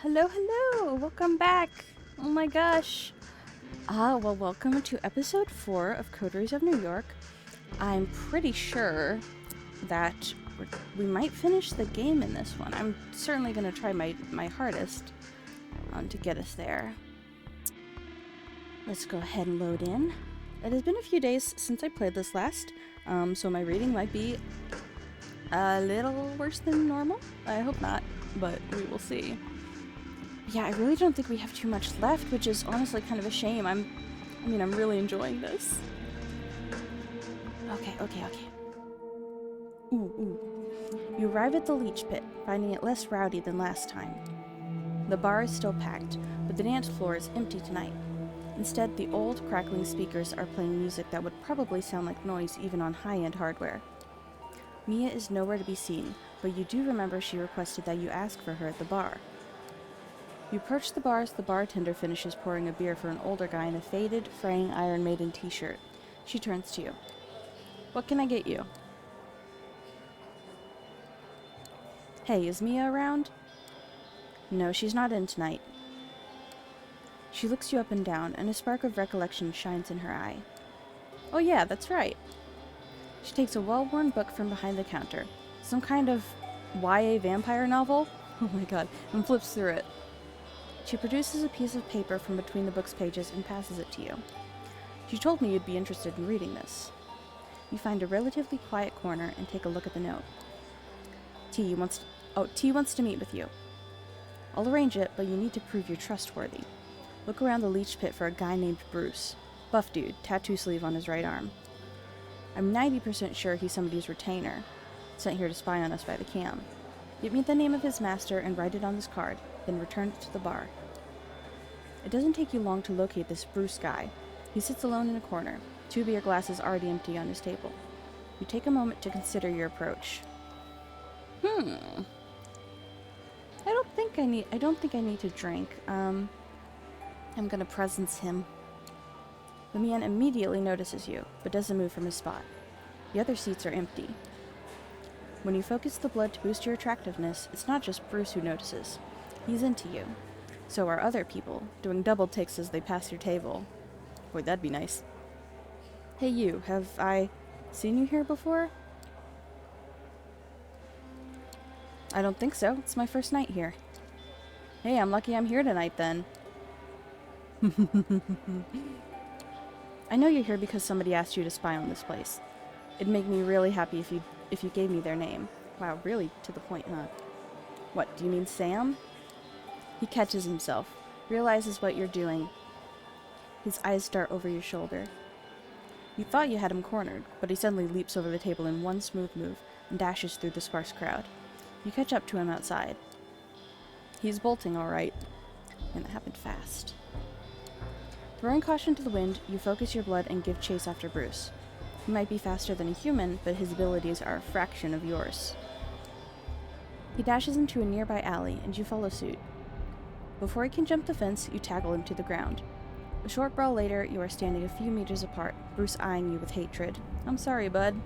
Hello, hello! Welcome back! Oh my gosh! Well, welcome to episode 4 of Coteries of New York. I'm pretty sure that we might finish the game in this one. I'm certainly going to try my hardest to get us there. Let's go ahead and load in. It has been a few days since I played this last, so my reading might be a little worse than normal. I hope not, but we will see. Yeah, I really don't think we have too much left, which is honestly kind of a shame. I'm really enjoying this. Okay. Ooh. You arrive at the leech pit, finding it less rowdy than last time. The bar is still packed, but the dance floor is empty tonight. Instead, the old, crackling speakers are playing music that would probably sound like noise even on high-end hardware. Mia is nowhere to be seen, but you do remember she requested that you ask for her at the bar. You approach the bar as the bartender finishes pouring a beer for an older guy in a faded, fraying Iron Maiden t-shirt. She turns to you. What can I get you? Hey, is Mia around? No, she's not in tonight. She looks you up and down, and a spark of recollection shines in her eye. Oh yeah, that's right. She takes a well-worn book from behind the counter. Some kind of YA vampire novel? Oh my god, and flips through it. She produces a piece of paper from between the book's pages and passes it to you. She told me you'd be interested in reading this. You find a relatively quiet corner and take a look at the note. T wants to meet with you. I'll arrange it, but you need to prove you're trustworthy. Look around the leech pit for a guy named Bruce. Buff dude, tattoo sleeve on his right arm. I'm 90% sure he's somebody's retainer, sent here to spy on us by the cam. Get me the name of his master and write it on this card, then return it to the bar. It doesn't take you long to locate this Bruce guy. He sits alone in a corner, 2 beer glasses already empty on his table. You take a moment to consider your approach. I don't think I need to drink. I'm gonna presence him. The man immediately notices you, but doesn't move from his spot. The other seats are empty. When you focus the blood to boost your attractiveness, it's not just Bruce who notices. He's into you. So are other people, doing double takes as they pass your table. Boy, that'd be nice. Hey you, have I seen you here before? I don't think so. It's my first night here. Hey, I'm lucky I'm here tonight then. I know you're here because somebody asked you to spy on this place. It'd make me really happy if you gave me their name. Wow, really to the point, huh? What, do you mean Sam? He catches himself, realizes what you're doing. His eyes dart over your shoulder. You thought you had him cornered, but he suddenly leaps over the table in one smooth move and dashes through the sparse crowd. You catch up to him outside. He's bolting all right, and it happened fast. Throwing caution to the wind, you focus your blood and give chase after Bruce. He might be faster than a human, but his abilities are a fraction of yours. He dashes into a nearby alley, and you follow suit. Before he can jump the fence, you tackle him to the ground. A short brawl later, you are standing a few meters apart, Bruce eyeing you with hatred. I'm sorry, bud.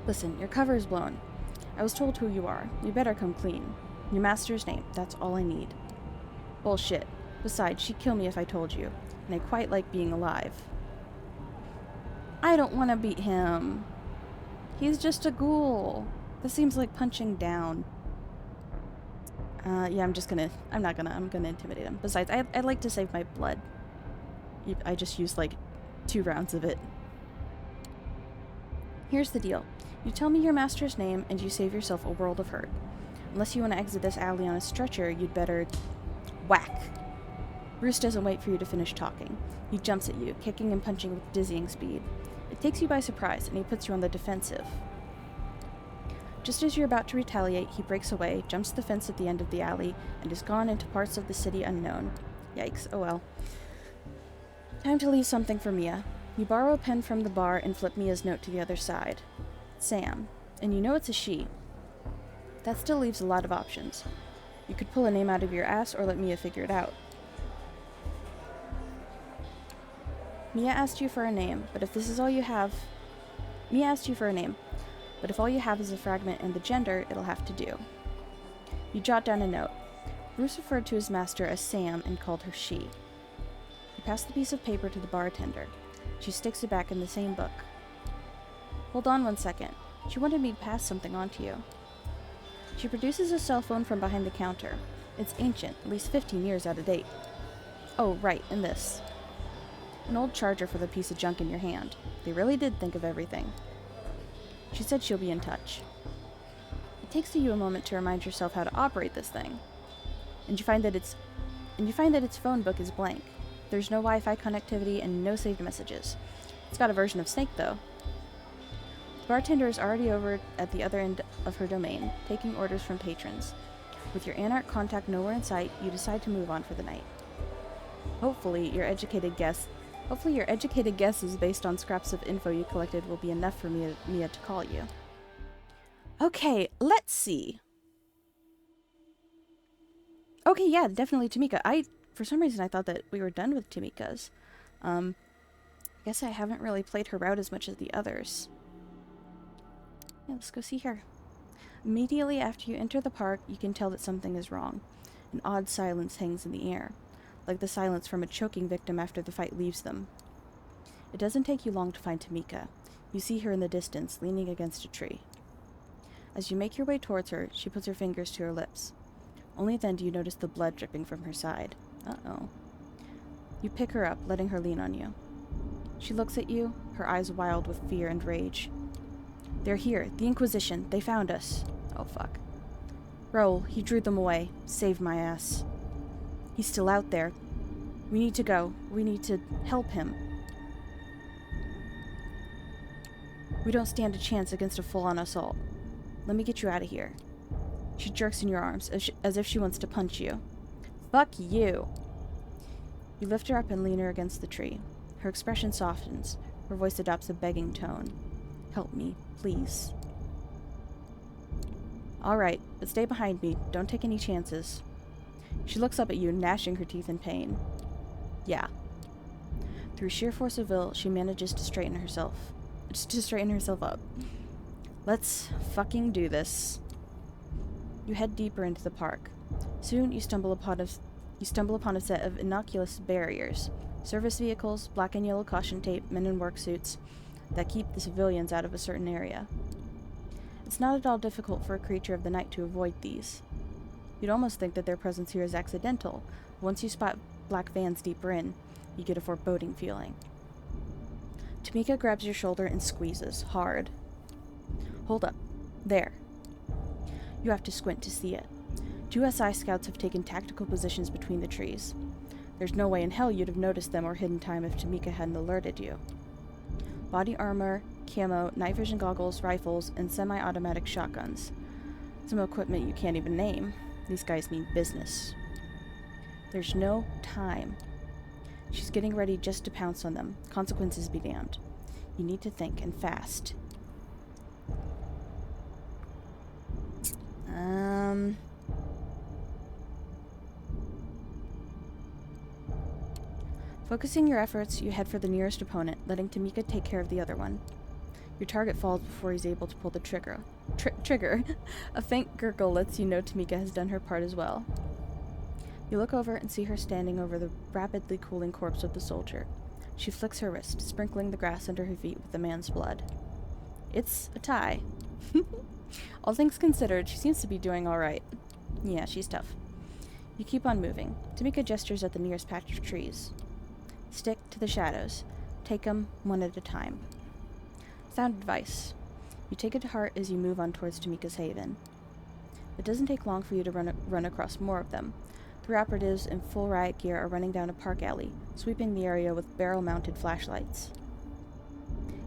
Listen, your cover is blown. I was told who you are. You better come clean. Your master's name, that's all I need. Bullshit. Besides, she'd kill me if I told you, and I quite like being alive. I don't want to beat him. He's just a ghoul. This seems like punching down. Yeah, I'm gonna intimidate him. Besides, I'd like to save my blood. I just used like 2 rounds of it. Here's the deal. You tell me your master's name and you save yourself a world of hurt. Unless you want to exit this alley on a stretcher, you'd better... Whack! Bruce doesn't wait for you to finish talking. He jumps at you, kicking and punching with dizzying speed. It takes you by surprise, and he puts you on the defensive. Just as you're about to retaliate, he breaks away, jumps the fence at the end of the alley, and is gone into parts of the city unknown. Yikes, oh well. Time to leave something for Mia. You borrow a pen from the bar and flip Mia's note to the other side. Sam. And you know it's a she. That still leaves a lot of options. You could pull a name out of your ass or let Mia figure it out. Mia asked you for a name, but if this is all you have... Mia asked you for a name, but if all you have is a fragment and the gender, it'll have to do. You jot down a note. Bruce referred to his master as Sam and called her she. You pass the piece of paper to the bartender. She sticks it back in the same book. Hold on 1 second. She wanted me to pass something on to you. She produces a cell phone from behind the counter. It's ancient, at least 15 years out of date. Oh, right, and this. An old charger for the piece of junk in your hand. They really did think of everything. She said she'll be in touch. It takes you a moment to remind yourself how to operate this thing. And you find that its phone book is blank. There's no Wi-Fi connectivity and no saved messages. It's got a version of Snake, though. The bartender is already over at the other end of her domain, taking orders from patrons. With your Anarch contact nowhere in sight, you decide to move on for the night. Hopefully, your educated guesses based on scraps of info you collected will be enough for Mia to call you. Okay, let's see. Okay, yeah, definitely Tamika. For some reason, I thought that we were done with Tamika's. I guess I haven't really played her route as much as the others. Yeah, let's go see her. Immediately after you enter the park, you can tell that something is wrong. An odd silence hangs in the air, like the silence from a choking victim after the fight leaves them. It doesn't take you long to find Tamika. You see her in the distance, leaning against a tree. As you make your way towards her, she puts her fingers to her lips. Only then do you notice the blood dripping from her side. Uh-oh. You pick her up, letting her lean on you. She looks at you, her eyes wild with fear and rage. They're here. The Inquisition. They found us. Oh, fuck. Raoul, he drew them away. Saved my ass. He's still out there. We need to go. We need to help him. We don't stand a chance against a full-on assault. Let me get you out of here. She jerks in your arms, as if she wants to punch you. Fuck you. You lift her up and lean her against the tree. Her expression softens. Her voice adopts a begging tone. Help me, please. All right, but stay behind me. Don't take any chances. She looks up at you, gnashing her teeth in pain. Yeah. Through sheer force of will, she manages to straighten herself up. Let's fucking do this. You head deeper into the park. Soon you stumble upon a set of innocuous barriers. Service vehicles, black and yellow caution tape, men in work suits that keep the civilians out of a certain area. It's not at all difficult for a creature of the night to avoid these. You'd almost think that their presence here is accidental. Once you spot black vans deeper in, you get a foreboding feeling. Tamika grabs your shoulder and squeezes, hard. Hold up. There. You have to squint to see it. 2 SI scouts have taken tactical positions between the trees. There's no way in hell you'd have noticed them or hidden time if Tamika hadn't alerted you. Body armor, camo, night vision goggles, rifles, and semi-automatic shotguns. Some equipment you can't even name. These guys mean business. There's no time. She's getting ready just to pounce on them. Consequences be damned. You need to think, and fast. Focusing your efforts, you head for the nearest opponent, letting Tamika take care of the other one. Your target falls before he's able to pull the trigger. A faint gurgle lets you know Tamika has done her part as well. You look over and see her standing over the rapidly cooling corpse of the soldier. She flicks her wrist, sprinkling the grass under her feet with the man's blood. It's a tie. All things considered, she seems to be doing all right. Yeah, she's tough. You keep on moving. Tamika gestures at the nearest patch of trees. Stick to the shadows. Take them one at a time. Sound advice. You take it to heart as you move on towards Tamika's haven. It doesn't take long for you to run across more of them. 3 operatives in full riot gear are running down a park alley, sweeping the area with barrel-mounted flashlights.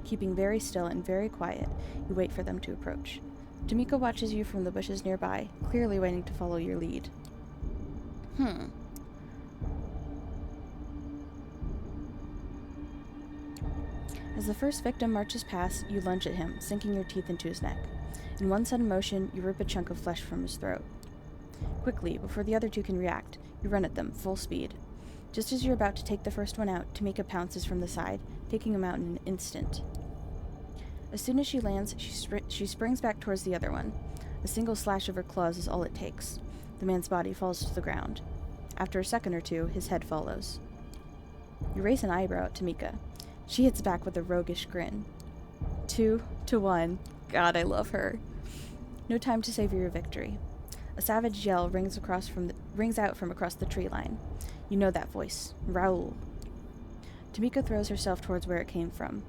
Keeping very still and very quiet, you wait for them to approach. Tamika watches you from the bushes nearby, clearly waiting to follow your lead. As the first victim marches past, you lunge at him, sinking your teeth into his neck. In one sudden motion, you rip a chunk of flesh from his throat. Quickly, before the other 2 can react, you run at them, full speed. Just as you're about to take the first one out, Tamika pounces from the side, taking him out in an instant. As soon as she lands, she springs back towards the other one. A single slash of her claws is all it takes. The man's body falls to the ground. After a second or two, his head follows. You raise an eyebrow at Tamika. She hits back with a roguish grin. 2-1. God, I love her. No time to savor your victory. A savage yell rings out from across the tree line. You know that voice. Raoul. Tamika throws herself towards where it came from.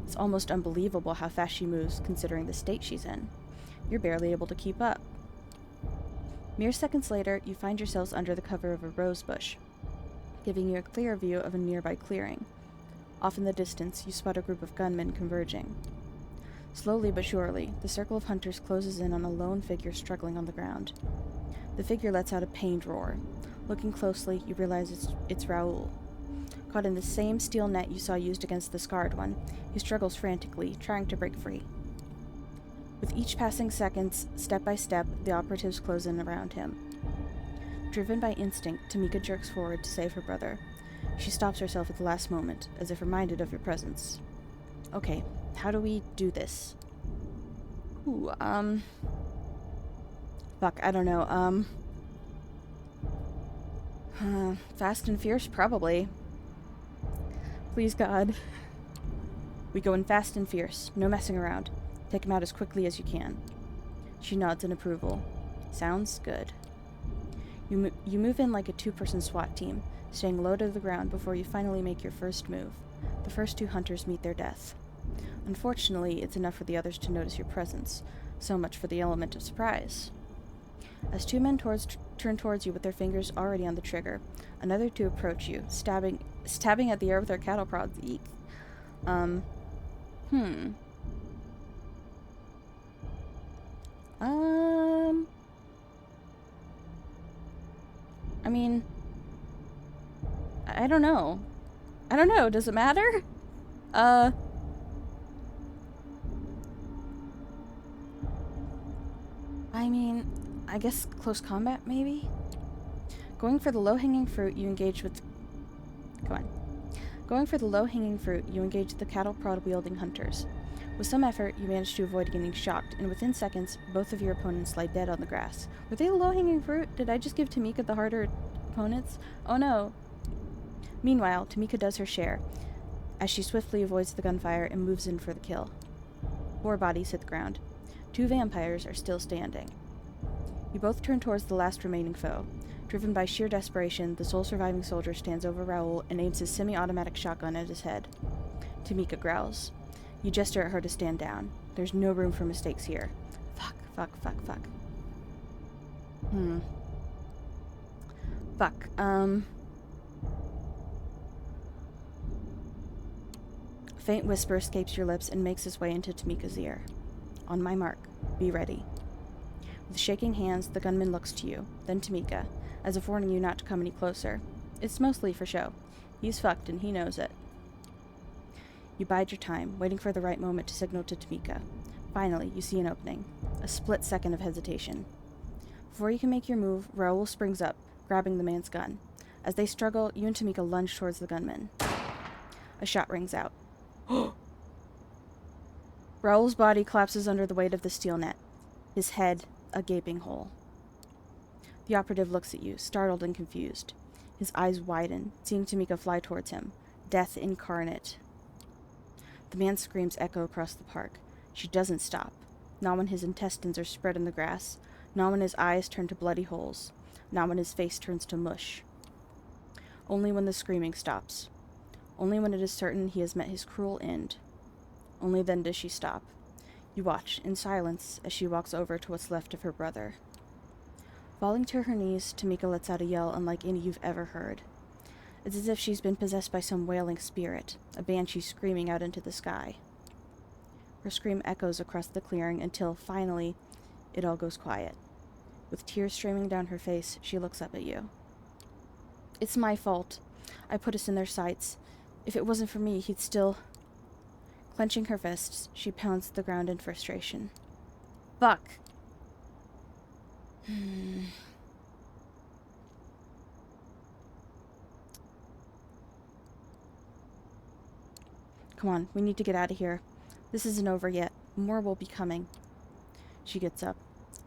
It's almost unbelievable how fast she moves, considering the state she's in. You're barely able to keep up. Mere seconds later, you find yourselves under the cover of a rose bush, giving you a clear view of a nearby clearing. Off in the distance, you spot a group of gunmen converging. Slowly but surely, the circle of hunters closes in on a lone figure struggling on the ground. The figure lets out a pained roar. Looking closely, you realize it's Raoul. Caught in the same steel net you saw used against the scarred one, he struggles frantically, trying to break free. With each passing seconds, step by step, the operatives close in around him. Driven by instinct, Tamika jerks forward to save her brother. She stops herself at the last moment, as if reminded of your presence. Okay, how do we do this? Fuck, I don't know, Fast and fierce, probably. Please, God. We go in fast and fierce, no messing around. Take him out as quickly as you can. She nods in approval. Sounds good. You move in like a two-person SWAT team, staying low to the ground before you finally make your first move. The first two hunters meet their death. Unfortunately, it's enough for the others to notice your presence. So much for the element of surprise. As two men turn towards you with their fingers already on the trigger, another two approach you, stabbing at the air with their cattle prods. Eek. I mean, I don't know. Does it matter? I mean, I guess close combat, maybe? Going for the low-hanging fruit, you engage the cattle prod-wielding hunters. With some effort, you manage to avoid getting shocked, and within seconds, both of your opponents lie dead on the grass. Were they the low-hanging fruit? Did I just give Tamika the harder opponents? Oh no. Meanwhile, Tamika does her share, as she swiftly avoids the gunfire and moves in for the kill. 4 bodies hit the ground. 2 vampires are still standing. You both turn towards the last remaining foe. Driven by sheer desperation, the sole surviving soldier stands over Raoul and aims his semi-automatic shotgun at his head. Tamika growls. You gesture at her to stand down. There's no room for mistakes here. Fuck. A faint whisper escapes your lips and makes its way into Tamika's ear. On my mark. Be ready. With shaking hands, the gunman looks to you, then Tamika, as if warning you not to come any closer. It's mostly for show. He's fucked and he knows it. You bide your time, waiting for the right moment to signal to Tamika. Finally, you see an opening. A split second of hesitation. Before you can make your move, Raoul springs up, grabbing the man's gun. As they struggle, you and Tamika lunge towards the gunman. A shot rings out. Raoul's body collapses under the weight of the steel net. His head, a gaping hole. The operative looks at you, startled and confused. His eyes widen, seeing Tamika fly towards him. Death incarnate. The man's screams echo across the park. She doesn't stop. Not when his intestines are spread in the grass. Not when his eyes turn to bloody holes. Not when his face turns to mush. Only when the screaming stops. Only when it is certain he has met his cruel end. Only then does she stop. You watch, in silence, as she walks over to what's left of her brother. Falling to her knees, Tamika lets out a yell unlike any you've ever heard. It's as if she's been possessed by some wailing spirit, a banshee screaming out into the sky. Her scream echoes across the clearing until, finally, it all goes quiet. With tears streaming down her face, she looks up at you. It's my fault. I put us in their sights. If it wasn't for me, he'd still... Clenching her fists, she pounds the ground in frustration. Fuck! Come on, we need to get out of here. This isn't over yet. More will be coming. She gets up.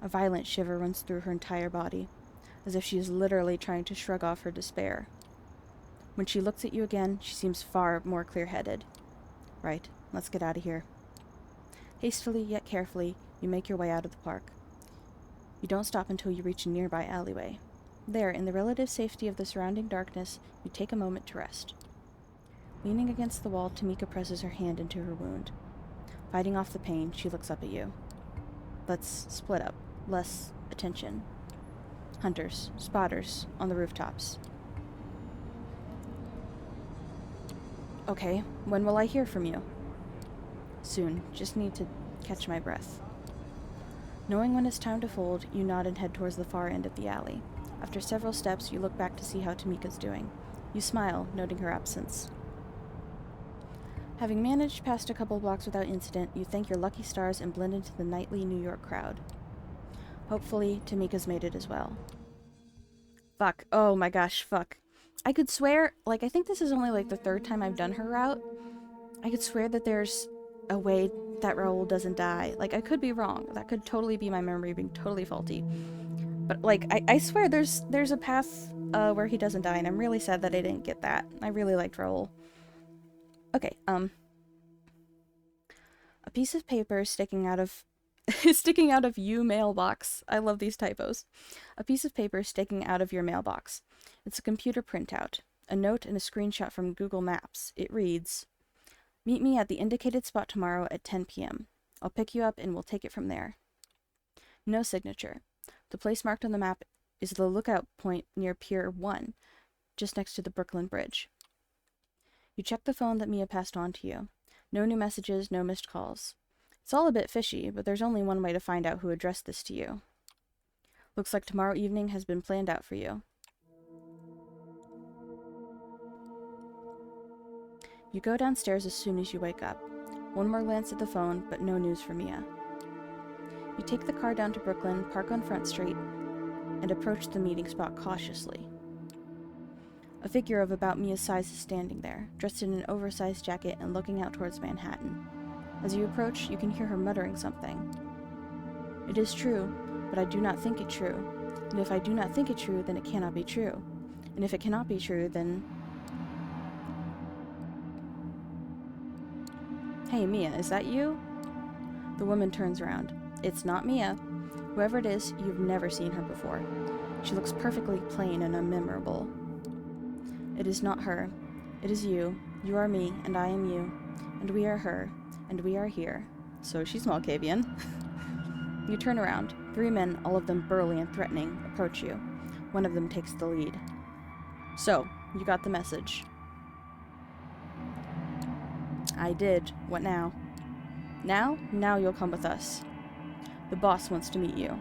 A violent shiver runs through her entire body, as if she is literally trying to shrug off her despair. When she looks at you again, she seems far more clear-headed. Right, let's get out of here. Hastily yet carefully, you make your way out of the park. You don't stop until you reach a nearby alleyway. There, in the relative safety of the surrounding darkness, you take a moment to rest. Leaning against the wall, Tamika presses her hand into her wound. Fighting off the pain, she looks up at you. Let's split up. Less attention. Hunters, spotters, on the rooftops. Okay, when will I hear from you? Soon. Just need to catch my breath. Knowing when it's time to fold, you nod and head towards the far end of the alley. After several steps, you look back to see how Tamika's doing. You smile, noting her absence. Having managed past a couple blocks without incident, you thank your lucky stars and blend into the nightly New York crowd. Hopefully, Tamika's made it as well. Fuck. Oh my gosh, fuck. I could swear, I think this is only, the third time I've done her route. I could swear that there's a way that Raoul doesn't die. I could be wrong. That could totally be my memory being totally faulty. But, I swear there's a path, where he doesn't die, and I'm really sad that I didn't get that. I really liked Raoul. Okay, a piece of paper sticking out of you mailbox. I love these typos. A piece of paper sticking out of your mailbox. It's a computer printout, a note and a screenshot from Google Maps. It reads, "Meet me at the indicated spot tomorrow at 10 p.m. I'll pick you up and we'll take it from there." No signature. The place marked on the map is the lookout point near Pier 1, just next to the Brooklyn Bridge. You check the phone that Mia passed on to you. No new messages, no missed calls. It's all a bit fishy, but there's only one way to find out who addressed this to you. Looks like tomorrow evening has been planned out for you. You go downstairs as soon as you wake up. One more glance at the phone, but no news from Mia. You take the car down to Brooklyn, park on Front Street, and approach the meeting spot cautiously. A figure of about Mia's size is standing there, dressed in an oversized jacket and looking out towards Manhattan. As you approach, you can hear her muttering something. "It is true, but I do not think it true. And if I do not think it true, then it cannot be true. And if it cannot be true, then..." "Hey, Mia, is that you?" The woman turns around. It's not Mia. Whoever it is, you've never seen her before. She looks perfectly plain and unmemorable. "It is not her. It is you. You are me, and I am you. And we are her. And we are here." So she's Malkavian. You turn around. 3 men, all of them burly and threatening, approach you. One of them takes the lead. "So, you got the message." "I did. What now?" "Now? Now you'll come with us. The boss wants to meet you."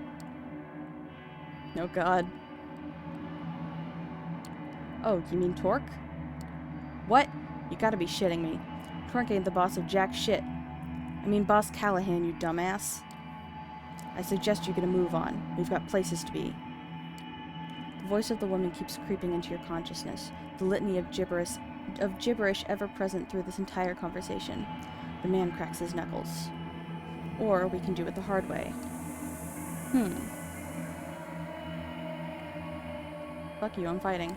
Oh god. "Oh, you mean Torque?" "What? You gotta be shitting me. Torque ain't the boss of jack shit. I mean Boss Callahan, you dumbass. I suggest you get a move on. We've got places to be." The voice of the woman keeps creeping into your consciousness, the litany of gibberish ever present through this entire conversation. The man cracks his knuckles. "Or we can do it the hard way." "Fuck you, I'm fighting."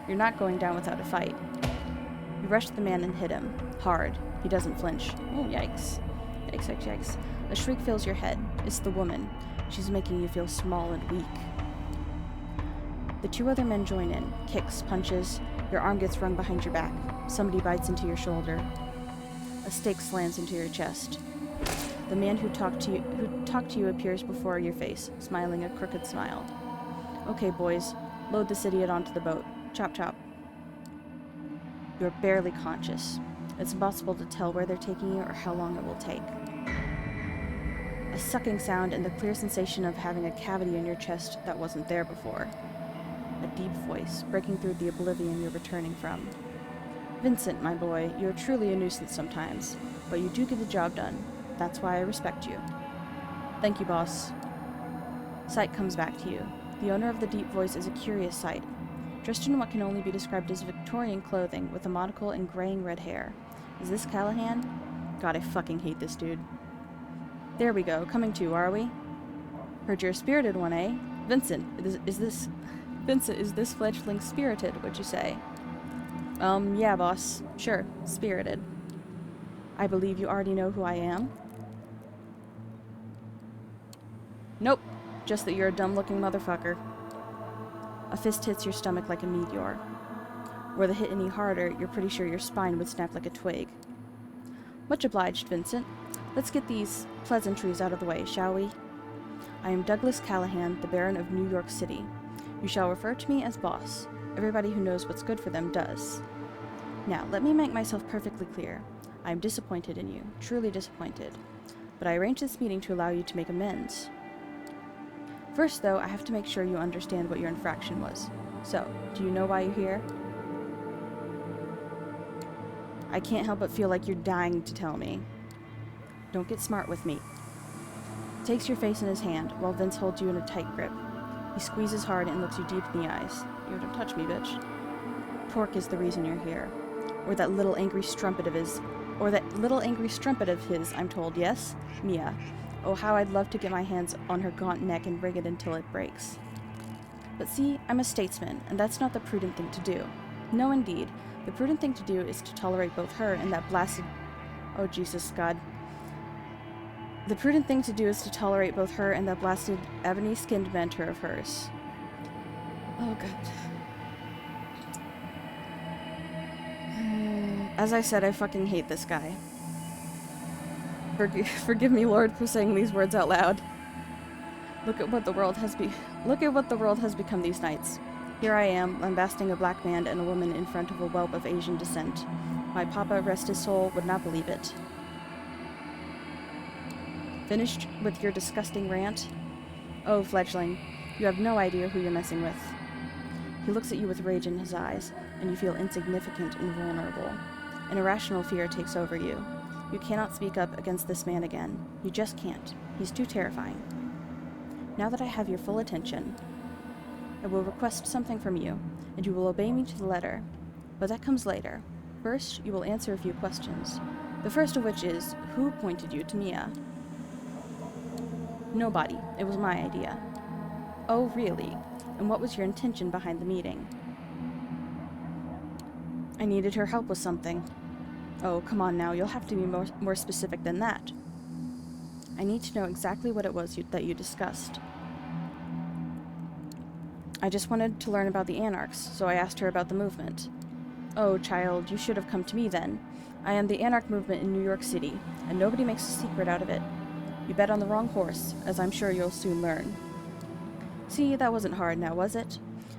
"You're not going down without a fight." You rush the man and hit him. Hard. He doesn't flinch. Oh, yikes. Yikes, yikes, yikes. A shriek fills your head. It's the woman. She's making you feel small and weak. The 2 other men join in. Kicks, punches. Your arm gets wrung behind your back. Somebody bites into your shoulder. A stake slams into your chest. The man who talked to you appears before your face, smiling a crooked smile. "Okay, boys. Load this idiot onto the boat. Chop, chop." You're barely conscious. It's impossible to tell where they're taking you or how long it will take. A sucking sound and the clear sensation of having a cavity in your chest that wasn't there before. A deep voice, breaking through the oblivion you're returning from. "Vincent, my boy, you're truly a nuisance sometimes, but you do get the job done. That's why I respect you." "Thank you, boss." Sight comes back to you. The owner of the deep voice is a curious sight. Dressed in what can only be described as Victorian clothing, with a monocle and graying red hair. Is this Callahan? God, I fucking hate this dude. "There we go, coming to, are we?" Heard you're a spirited one, eh? Vincent, is this fledgling spirited, would you say? Yeah, boss. Sure, spirited. I believe you already know who I am? Nope. Just that you're a dumb-looking motherfucker. A fist hits your stomach like a meteor. Were the hit any harder, you're pretty sure your spine would snap like a twig. Much obliged, Vincent. Let's get these pleasantries out of the way, shall we? I am Douglas Callahan, the Baron of New York City. You shall refer to me as boss. Everybody who knows what's good for them does. Now, let me make myself perfectly clear. I am disappointed in you, truly disappointed. But I arranged this meeting to allow you to make amends. First, though, I have to make sure you understand what your infraction was. So, do you know why you're here? I can't help but feel like you're dying to tell me. Don't get smart with me. He takes your face in his hand, while Vince holds you in a tight grip. He squeezes hard and looks you deep in the eyes. You don't touch me, bitch. Torque is the reason you're here. Or that little angry strumpet of his, I'm told, yes? Mia. Oh, how I'd love to get my hands on her gaunt neck and wring it until it breaks. But see, I'm a statesman, and that's not the prudent thing to do. No, indeed. The prudent thing to do is to tolerate both her and that blasted... Oh, Jesus, God. The prudent thing to do is to tolerate both her and that blasted ebony-skinned mentor of hers. Oh, God. As I said, I fucking hate this guy. Forgive me, Lord, for saying these words out loud. Look at what the world has become these nights. Here I am, lambasting a black man and a woman in front of a whelp of Asian descent. My papa, rest his soul, would not believe it. Finished with your disgusting rant? Oh, fledgling, you have no idea who you're messing with. He looks at you with rage in his eyes, and you feel insignificant and vulnerable. An irrational fear takes over you. You cannot speak up against this man again. You just can't. He's too terrifying. Now that I have your full attention, I will request something from you, and you will obey me to the letter. But that comes later. First, you will answer a few questions. The first of which is, who pointed you to Mia? Nobody. It was my idea. Oh, really? And what was your intention behind the meeting? I needed her help with something. Oh, come on now, you'll have to be more specific than that. I need to know exactly what it was that you discussed. I just wanted to learn about the Anarchs, so I asked her about the movement. Oh, child, you should have come to me then. I am the Anarch movement in New York City, and nobody makes a secret out of it. You bet on the wrong horse, as I'm sure you'll soon learn. See, that wasn't hard now, was it?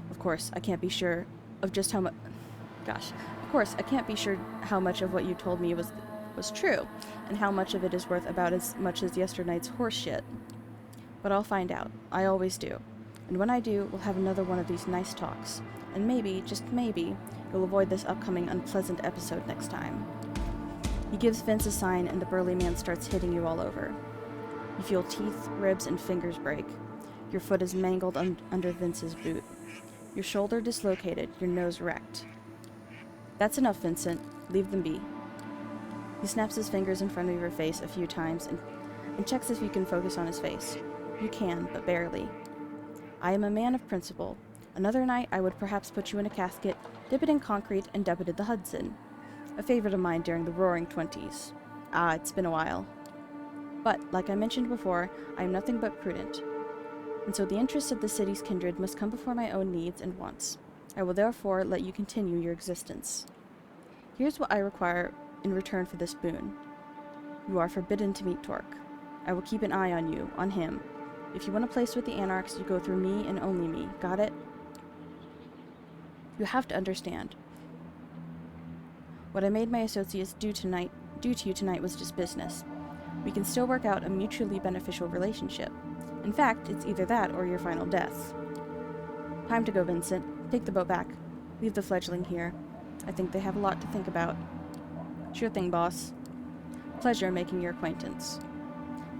Of course, I can't be sure of just how much... Of course, I can't be sure how much of what you told me was true, and how much of it is worth about as much as yesternight's horse shit. But I'll find out. I always do. And when I do, we'll have another one of these nice talks. And maybe, just maybe, you'll avoid this upcoming unpleasant episode next time. He gives Vince a sign, and the burly man starts hitting you all over. You feel teeth, ribs, and fingers break. Your foot is mangled under Vince's boot. Your shoulder dislocated, your nose wrecked. That's enough, Vincent. Leave them be. He snaps his fingers in front of your face a few times and checks if you can focus on his face. You can, but barely. I am a man of principle. Another night I would perhaps put you in a casket, dip it in concrete, and dump it in the Hudson. A favorite of mine during the Roaring Twenties. Ah, it's been a while. But, like I mentioned before, I am nothing but prudent. And so the interests of the city's kindred must come before my own needs and wants. I will therefore let you continue your existence. Here's what I require in return for this boon. You are forbidden to meet Torque. I will keep an eye on you, on him. If you want a place with the Anarchs, you go through me and only me. Got it? You have to understand. What I made my associates do to you tonight was just business. We can still work out a mutually beneficial relationship. In fact, it's either that or your final death. Time to go, Vincent. Take the boat back. Leave the fledgling here. I think they have a lot to think about. Sure thing, boss. Pleasure making your acquaintance.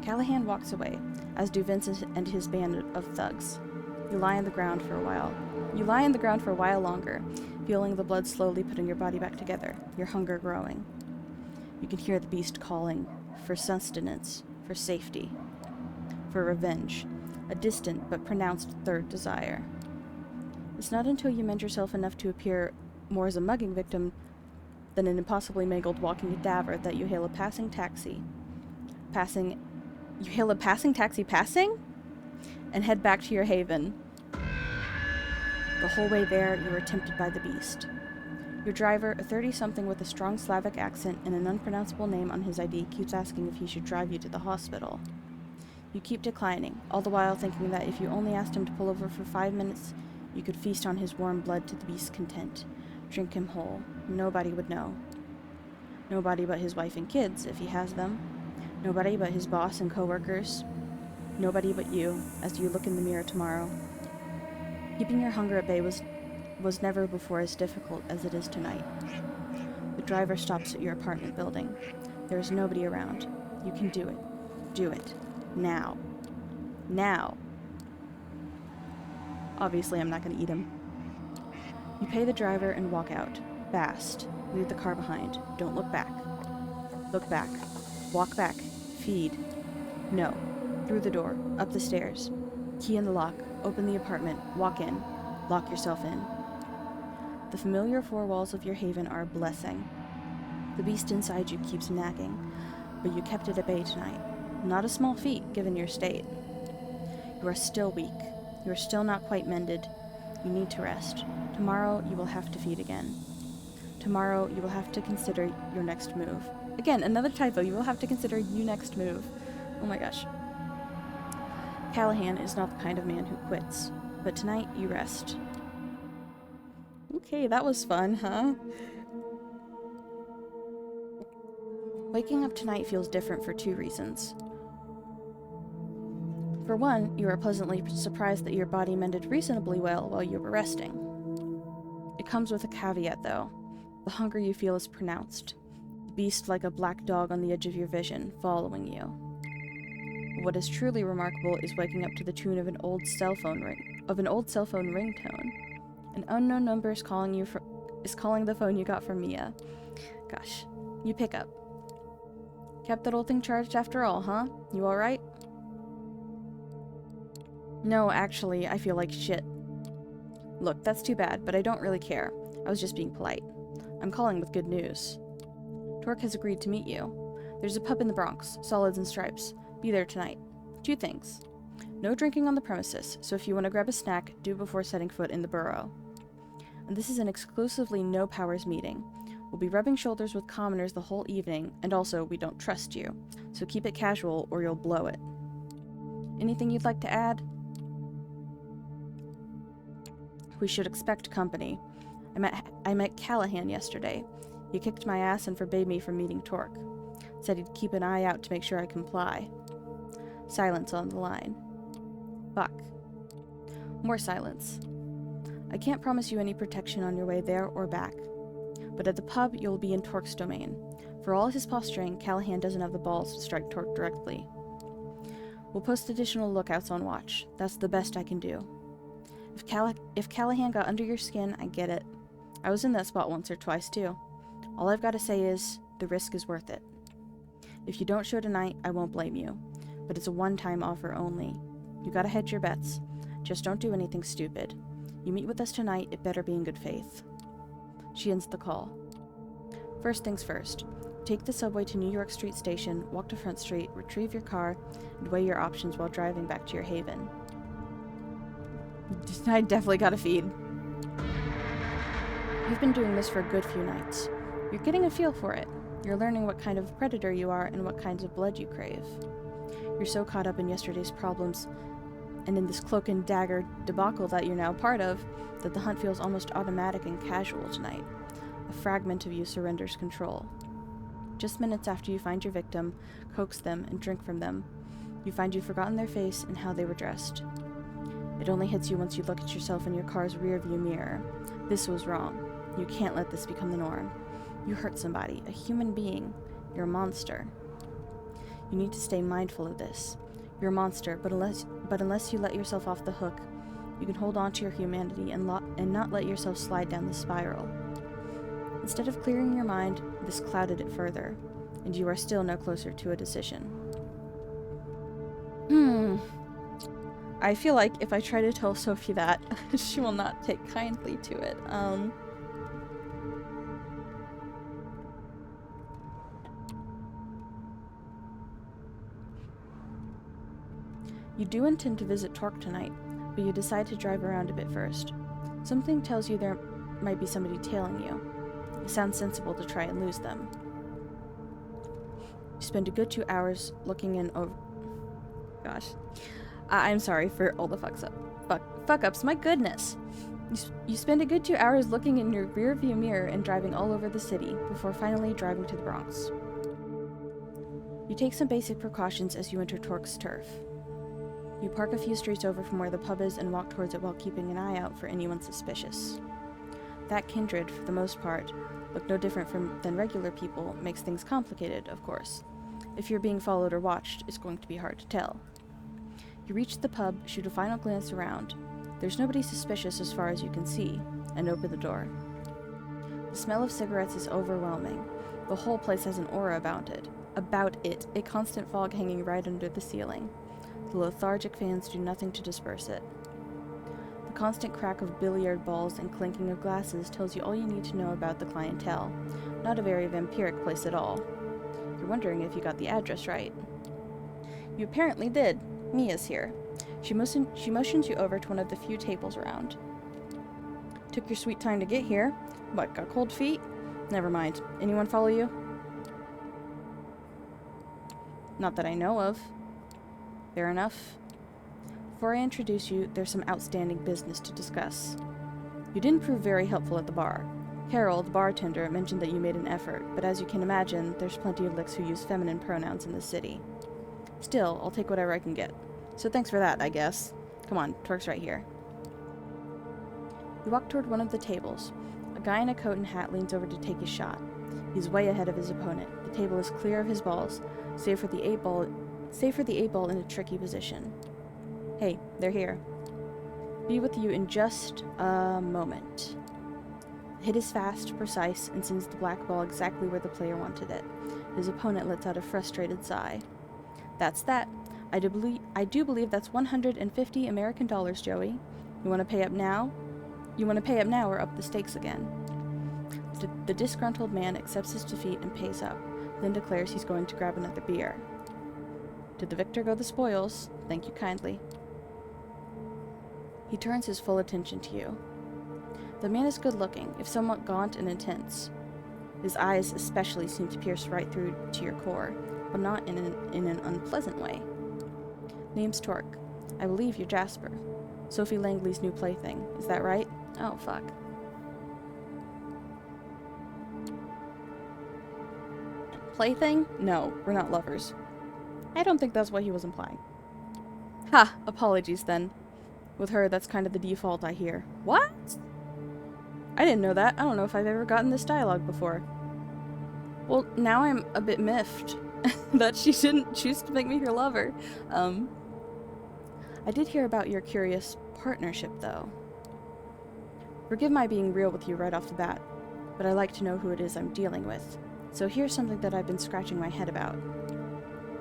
Callahan walks away, as do Vincent and his band of thugs. You lie on the ground for a while longer, feeling the blood slowly putting your body back together, your hunger growing. You can hear the beast calling, for sustenance, for safety, for revenge, a distant but pronounced third desire. It's not until you mend yourself enough to appear more as a mugging victim than an impossibly mangled walking cadaver that you hail a passing taxi. You hail a passing taxi and head back to your haven. The whole way there, you are tempted by the beast. Your driver, a 30-something with a strong Slavic accent and an unpronounceable name on his ID, keeps asking if he should drive you to the hospital. You keep declining, all the while thinking that if you only asked him to pull over for 5 minutes, you could feast on his warm blood to the beast's content. Drink him whole. Nobody would know. Nobody but his wife and kids, if he has them. Nobody but his boss and coworkers. Nobody but you, as you look in the mirror tomorrow. Keeping your hunger at bay was never before as difficult as it is tonight. The driver stops at your apartment building. There is nobody around. You can do it. Do it. Now. Now. Obviously, I'm not going to eat him. You pay the driver and walk out. Fast. Leave the car behind. Don't look back. Look back. Walk back. Feed. No. Through the door. Up the stairs. Key in the lock. Open the apartment. Walk in. Lock yourself in. The familiar four walls of your haven are a blessing. The beast inside you keeps nagging, but you kept it at bay tonight. Not a small feat, given your state. You are still weak. You are still not quite mended. You need to rest. Tomorrow you will have to feed again. Tomorrow you will have to consider your next move. Again, another typo. You will have to consider your next move. Oh my gosh. Callahan is not the kind of man who quits, but tonight you rest. Okay, that was fun, huh? Waking up tonight feels different for 2 reasons. For one, you are pleasantly surprised that your body mended reasonably well while you were resting. It comes with a caveat, though. The hunger you feel is pronounced. The beast like a black dog on the edge of your vision, following you. But what is truly remarkable is waking up to the tune of an old cell phone ringtone. An unknown number is calling the phone you got from Mia. Gosh, you pick up. Kept that old thing charged after all, huh? You alright? No, actually, I feel like shit. Look, that's too bad, but I don't really care. I was just being polite. I'm calling with good news. Torque has agreed to meet you. There's a pub in the Bronx, Solids and Stripes. Be there tonight. 2 things. No drinking on the premises, so if you want to grab a snack, do before setting foot in the borough. And this is an exclusively no-powers meeting. We'll be rubbing shoulders with commoners the whole evening, and also, we don't trust you. So keep it casual, or you'll blow it. Anything you'd like to add? We should expect company. I met Callahan yesterday. He kicked my ass and forbade me from meeting Torque. Said he'd keep an eye out to make sure I comply. Silence on the line. Fuck. More silence. I can't promise you any protection on your way there or back. But at the pub, you'll be in Torque's domain. For all his posturing, Callahan doesn't have the balls to strike Torque directly. We'll post additional lookouts on watch. That's the best I can do. If Callahan got under your skin, I get it. I was in that spot once or twice, too. All I've got to say is, the risk is worth it. If you don't show tonight, I won't blame you. But it's a one-time offer only. You gotta hedge your bets. Just don't do anything stupid. You meet with us tonight, it better be in good faith. She ends the call. First things first. Take the subway to New York Street Station, walk to Front Street, retrieve your car, and weigh your options while driving back to your haven. I definitely got a feed. You've been doing this for a good few nights. You're getting a feel for it. You're learning what kind of predator you are and what kinds of blood you crave. You're so caught up in yesterday's problems and in this cloak and dagger debacle that you're now part of, that the hunt feels almost automatic and casual tonight. A fragment of you surrenders control. Just minutes after you find your victim, coax them, and drink from them, you find you've forgotten their face and how they were dressed. It only hits you once you look at yourself in your car's rearview mirror. This was wrong. You can't let this become the norm. You hurt somebody, a human being. You're a monster. You need to stay mindful of this. You're a monster, but unless you let yourself off the hook, you can hold on to your humanity and not let yourself slide down the spiral. Instead of clearing your mind, this clouded it further, and you are still no closer to a decision. I feel like if I try to tell Sophie that, she will not take kindly to it. You do intend to visit Torque tonight, but you decide to drive around a bit first. Something tells you there might be somebody tailing you. It sounds sensible to try and lose them. You spend a good 2 hours looking in over... Gosh. I'm sorry for all the fuck-ups, my goodness! You spend a good 2 hours looking in your rear-view mirror and driving all over the city, before finally driving to the Bronx. You take some basic precautions as you enter Torque's turf. You park a few streets over from where the pub is and walk towards it while keeping an eye out for anyone suspicious. That kindred, for the most part, look no different than regular people, makes things complicated, of course. If you're being followed or watched, it's going to be hard to tell. You reach the pub, shoot a final glance around. There's nobody suspicious as far as you can see, and open the door. The smell of cigarettes is overwhelming. The whole place has an aura about it, a constant fog hanging right under the ceiling. The lethargic fans do nothing to disperse it. The constant crack of billiard balls and clinking of glasses tells you all you need to know about the clientele. Not a very vampiric place at all. You're wondering if you got the address right. You apparently did. Mia's here. She motions you over to one of the few tables around. Took your sweet time to get here. What, got cold feet? Never mind. Anyone follow you? Not that I know of. Fair enough. Before I introduce you, there's some outstanding business to discuss. You didn't prove very helpful at the bar. Carol, the bartender, mentioned that you made an effort, but as you can imagine, there's plenty of licks who use feminine pronouns in this city. Still, I'll take whatever I can get. So thanks for that, I guess. Come on, Torque's right here. You walk toward one of the tables. A guy in a coat and hat leans over to take his shot. He's way ahead of his opponent. The table is clear of his balls, save for the eight ball in a tricky position. Hey, they're here. Be with you in just a moment. The hit is fast, precise, and sends the black ball exactly where the player wanted it. His opponent lets out a frustrated sigh. That's that. I do believe that's 150 American dollars, Joey. You want to pay up now? You want to pay up now or up the stakes again? The disgruntled man accepts his defeat and pays up, then declares he's going to grab another beer. To the victor go the spoils. Thank you kindly. He turns his full attention to you. The man is good-looking, if somewhat gaunt and intense. His eyes especially seem to pierce right through to your core, but not in an unpleasant way. Name's Torque. I believe you're Jasper. Sophie Langley's new plaything. Is that right? Oh, fuck. Plaything? No, we're not lovers. I don't think that's what he was implying. Ha! Apologies, then. With her, that's kind of the default, I hear. What? I didn't know that. I don't know if I've ever gotten this dialogue before. Well, now I'm a bit miffed that she didn't choose to make me her lover. I did hear about your curious partnership, though. Forgive my being real with you right off the bat, but I like to know who it is I'm dealing with. So here's something that I've been scratching my head about.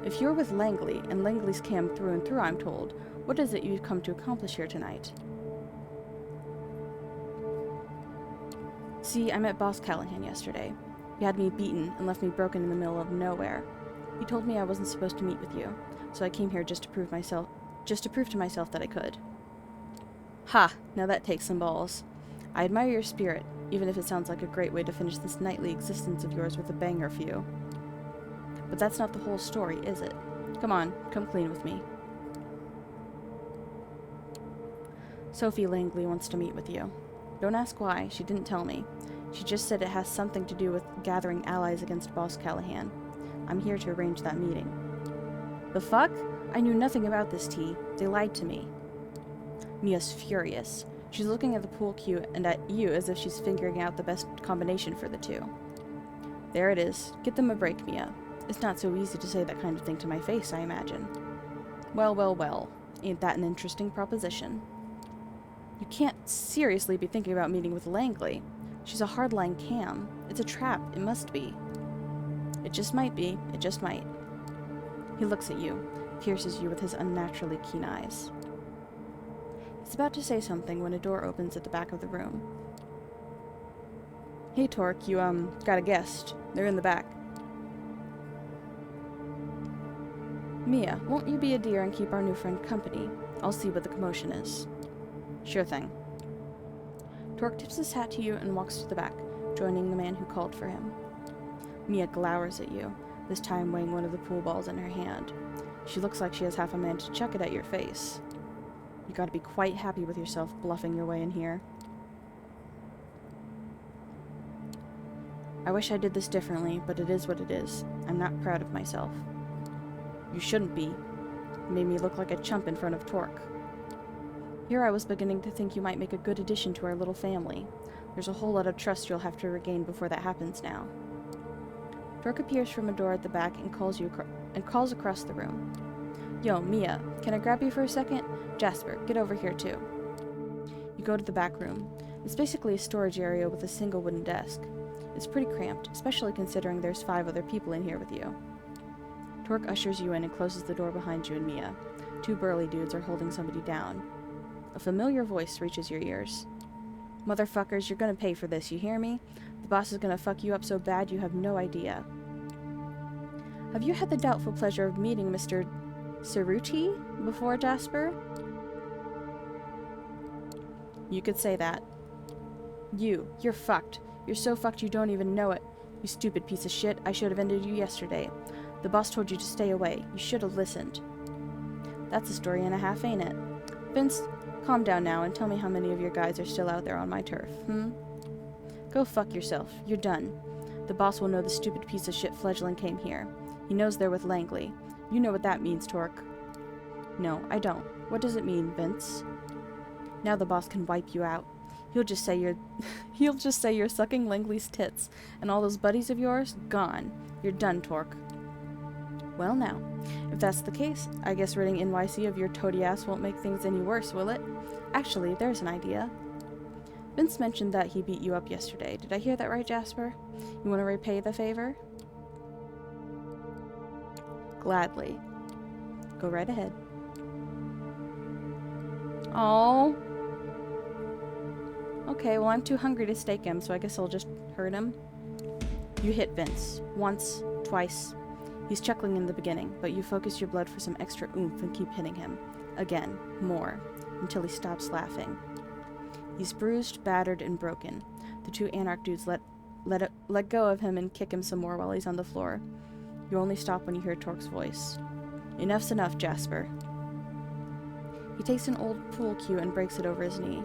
If you're with Langley, and Langley's cam through and through, I'm told, what is it you've come to accomplish here tonight? See, I met Boss Callahan yesterday. He had me beaten and left me broken in the middle of nowhere. He told me I wasn't supposed to meet with you, so I came here just to prove to myself that I could. Ha! Now that takes some balls. I admire your spirit, even if it sounds like a great way to finish this nightly existence of yours with a banger few. But that's not the whole story, is it? Come on, come clean with me. Sophie Langley wants to meet with you. Don't ask why, she didn't tell me. She just said it has something to do with gathering allies against Boss Callahan. I'm here to arrange that meeting. The fuck? I knew nothing about this tea. They lied to me. Mia's furious. She's looking at the pool cue and at you as if she's figuring out the best combination for the two. There it is. Get them a break, Mia. It's not so easy to say that kind of thing to my face, I imagine. Well, well, well. Ain't that an interesting proposition? You can't seriously be thinking about meeting with Langley. She's a hardline cam. It's a trap. It must be. It just might be. It just might. He looks at you, pierces you with his unnaturally keen eyes. It's about to say something when a door opens at the back of the room. Hey, Torque, you, got a guest. They're in the back. Mia, won't you be a dear and keep our new friend company? I'll see what the commotion is. Sure thing. Torque tips his hat to you and walks to the back, joining the man who called for him. Mia glowers at you, this time weighing one of the pool balls in her hand. She looks like she has half a man to chuck it at your face. You gotta be quite happy with yourself bluffing your way in here. I wish I did this differently, but it is what it is. I'm not proud of myself. You shouldn't be. You made me look like a chump in front of Torque. Here I was beginning to think you might make a good addition to our little family. There's a whole lot of trust you'll have to regain before that happens now. Torque appears from a door at the back and calls across the room. Yo, Mia, can I grab you for a second? Jasper, get over here too. You go to the back room. It's basically a storage area with a single wooden desk. It's pretty cramped, especially considering there's 5 other people in here with you. Torque ushers you in and closes the door behind you and Mia. 2 burly dudes are holding somebody down. A familiar voice reaches your ears. Motherfuckers, you're gonna pay for this, you hear me? The boss is gonna fuck you up so bad you have no idea. Have you had the doubtful pleasure of meeting Mr. Cerruti before, Jasper? You could say that. You're fucked. You're so fucked you don't even know it. You stupid piece of shit, I should have ended you yesterday. The boss told you to stay away. You should have listened. That's a story and a half, ain't it? Vince, calm down now and tell me how many of your guys are still out there on my turf, Go fuck yourself. You're done. The boss will know the stupid piece of shit fledgling came here. He knows they're with Langley. You know what that means, Torque. No, I don't. What does it mean, Vince? Now the boss can wipe you out. He'll just say you're sucking Langley's tits, and all those buddies of yours, gone. You're done, Torque. Well now, if that's the case, I guess ridding NYC of your toady ass won't make things any worse, will it? Actually, there's an idea. Vince mentioned that he beat you up yesterday. Did I hear that right, Jasper? You want to repay the favor? Gladly. Go right ahead. Oh. Okay, well I'm too hungry to stake him, so I guess I'll just hurt him. You hit Vince. Once, twice. He's chuckling in the beginning, but you focus your blood for some extra oomph and keep hitting him. Again, more, until he stops laughing. He's bruised, battered, and broken. The 2 Anarch dudes let go of him and kick him some more while he's on the floor. You only stop when you hear Torque's voice. Enough's enough, Jasper. He takes an old pool cue and breaks it over his knee.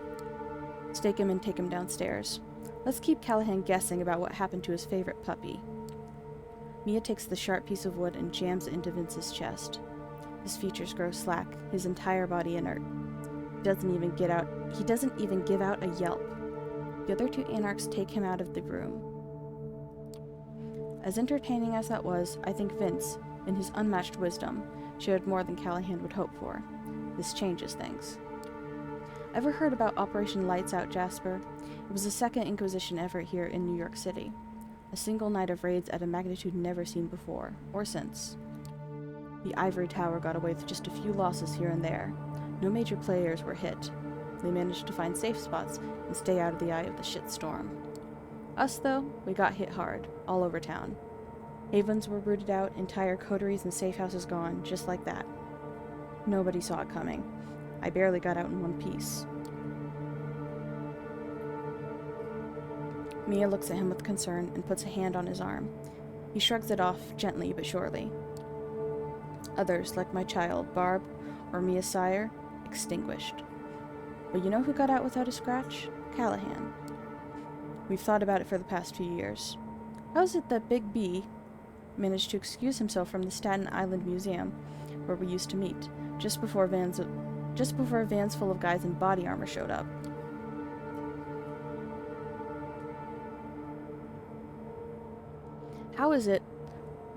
Stake him and take him downstairs. Let's keep Callahan guessing about what happened to his favorite puppy. Mia takes the sharp piece of wood and jams it into Vince's chest. His features grow slack, his entire body inert. He doesn't even give out a yelp. The other 2 Anarchs take him out of the room. As entertaining as that was, I think Vince, in his unmatched wisdom, shared more than Callahan would hope for. This changes things. Ever heard about Operation Lights Out, Jasper? It was the second Inquisition effort here in New York City. A single night of raids at a magnitude never seen before, or since. The Ivory Tower got away with just a few losses here and there. No major players were hit. They managed to find safe spots and stay out of the eye of the shitstorm. Us, though, we got hit hard, all over town. Havens were rooted out, entire coteries and safe houses gone, just like that. Nobody saw it coming. I barely got out in one piece. Mia looks at him with concern and puts a hand on his arm. He shrugs it off, gently but surely. Others, like my child, Barb, or Mia's sire, extinguished. But you know who got out without a scratch? Callahan. We've thought about it for the past few years. How is it that Big B managed to excuse himself from the Staten Island Museum, where we used to meet, just before vans full of guys in body armor showed up? How is it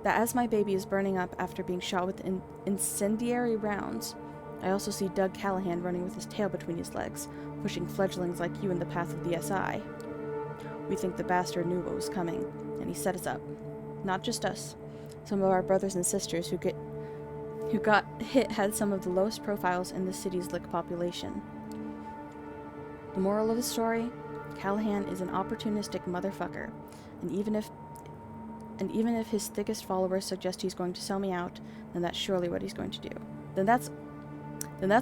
that as my baby is burning up after being shot with incendiary rounds, I also see Doug Callahan running with his tail between his legs, pushing fledglings like you in the path of the SI? We think the bastard knew what was coming, and he set us up. Not just us. Some of our brothers and sisters who got hit had some of the lowest profiles in the city's lick population. The moral of the story? Callahan is an opportunistic motherfucker, and even if his thickest followers suggest he's going to sell me out, then that's surely what he's going to do. Then that's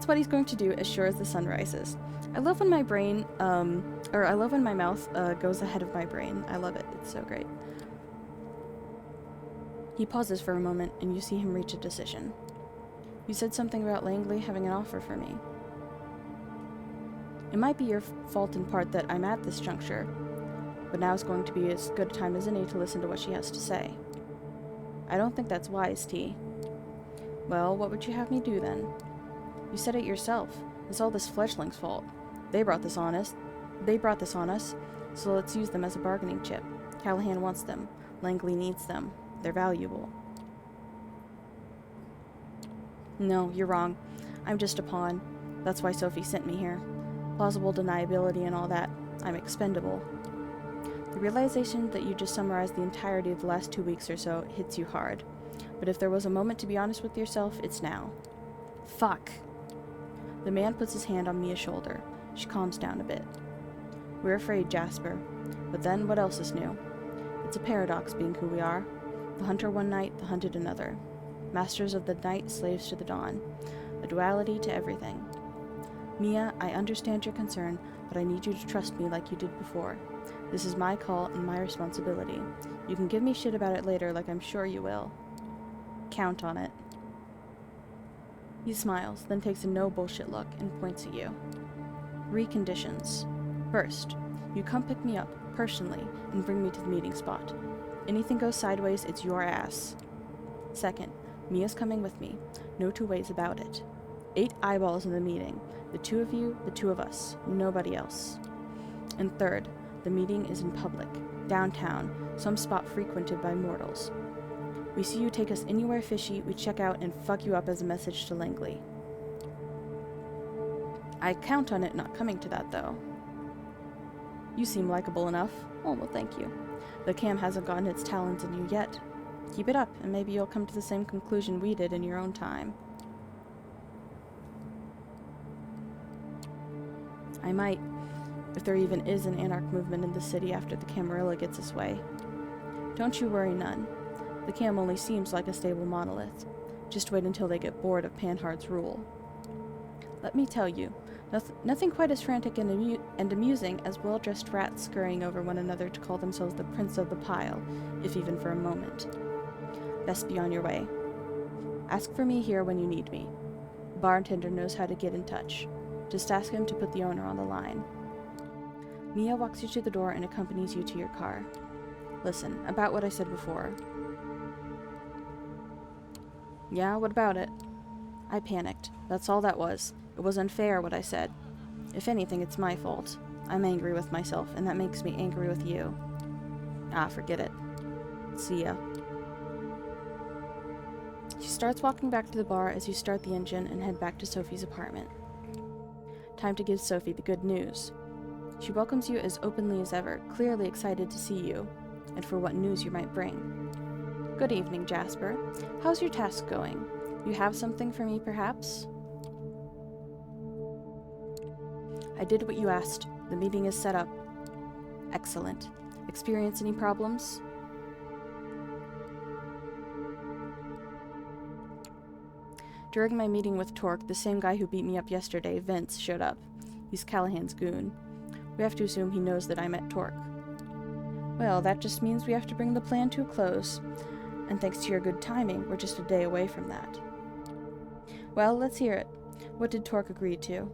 what he's going to do as sure as the sun rises. I love when my brain, I love when my mouth goes ahead of my brain. I love it. It's so great. He pauses for a moment, and you see him reach a decision. You said something about Langley having an offer for me. It might be your fault in part that I'm at this juncture, but now is going to be as good a time as any to listen to what she has to say. I don't think that's wise, T. Well, what would you have me do then? You said it yourself. It's all this fledgling's fault. They brought this on us, so let's use them as a bargaining chip. Callahan wants them. Langley needs them. They're valuable. No, you're wrong. I'm just a pawn. That's why Sophie sent me here. Plausible deniability and all that. I'm expendable. The realization that you just summarized the entirety of the last 2 weeks or so hits you hard. But if there was a moment to be honest with yourself, it's now. Fuck. The man puts his hand on Mia's shoulder. She calms down a bit. We're afraid, Jasper. But then, what else is new? It's a paradox being who we are. The hunter one night, the hunted another. Masters of the night, slaves to the dawn. A duality to everything. Mia, I understand your concern, but I need you to trust me like you did before. This is my call and my responsibility. You can give me shit about it later, like I'm sure you will. Count on it. He smiles, then takes a no-bullshit look and points at you. 3 conditions. First, you come pick me up, personally, and bring me to the meeting spot. Anything goes sideways, it's your ass. Second, Mia's coming with me. No 2 ways about it. 8 eyeballs in the meeting. The 2 of you, the 2 of us. Nobody else. And third, the meeting is in public, downtown, some spot frequented by mortals. We see you take us anywhere fishy, we check out and fuck you up as a message to Langley. I count on it not coming to that, though. You seem likable enough. Oh, well, thank you. The cam hasn't gotten its talons in you yet. Keep it up, and maybe you'll come to the same conclusion we did in your own time. I might, if there even is an anarch movement in the city after the Camarilla gets its way. Don't you worry none. The Cam only seems like a stable monolith. Just wait until they get bored of Panhard's rule. Let me tell you, nothing quite as frantic and amusing as well-dressed rats scurrying over one another to call themselves the prince of the pile, if even for a moment. Best be on your way. Ask for me here when you need me. The bartender knows how to get in touch. Just ask him to put the owner on the line. Mia walks you to the door and accompanies you to your car. Listen, about what I said before. Yeah, what about it? I panicked. That's all that was. It was unfair what I said. If anything, it's my fault. I'm angry with myself, and that makes me angry with you. Ah, forget it. See ya. She starts walking back to the bar as you start the engine and head back to Sophie's apartment. Time to give Sophie the good news. She welcomes you as openly as ever, clearly excited to see you, and for what news you might bring. Good evening, Jasper. How's your task going? You have something for me, perhaps? I did what you asked. The meeting is set up. Excellent. Experience any problems? During my meeting with Torque, the same guy who beat me up yesterday, Vince, showed up. He's Callahan's goon. We have to assume he knows that I met Torque. Well, that just means we have to bring the plan to a close. And thanks to your good timing, we're just a day away from that. Well, let's hear it. What did Torque agree to?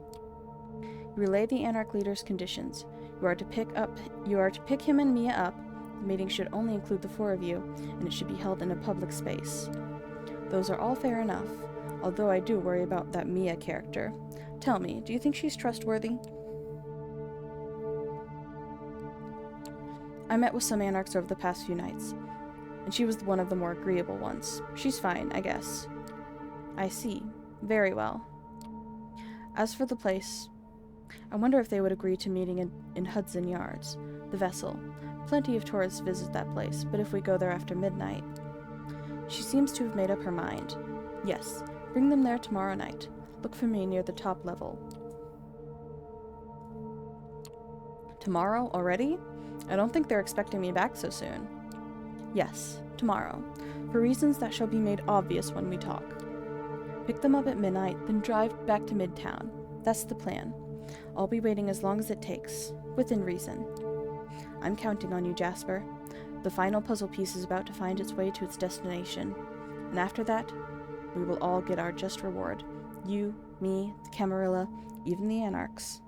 Relay the Anarch leader's conditions. You are to pick him and Mia up. The meeting should only include the 4 of you, and it should be held in a public space. Those are all fair enough, although I do worry about that Mia character. Tell me, do you think she's trustworthy? I met with some Anarchs over the past few nights, and she was one of the more agreeable ones. She's fine, I guess. I see. Very well. As for the place, I wonder if they would agree to meeting in Hudson Yards, the vessel. Plenty of tourists visit that place, but if we go there after midnight... She seems to have made up her mind. Yes, bring them there tomorrow night. Look for me near the top level. Tomorrow already? I don't think they're expecting me back so soon. Yes, tomorrow. For reasons that shall be made obvious when we talk. Pick them up at midnight, then drive back to Midtown. That's the plan. I'll be waiting as long as it takes, within reason. I'm counting on you, Jasper. The final puzzle piece is about to find its way to its destination. And after that, we will all get our just reward. You, me, the Camarilla, even the Anarchs.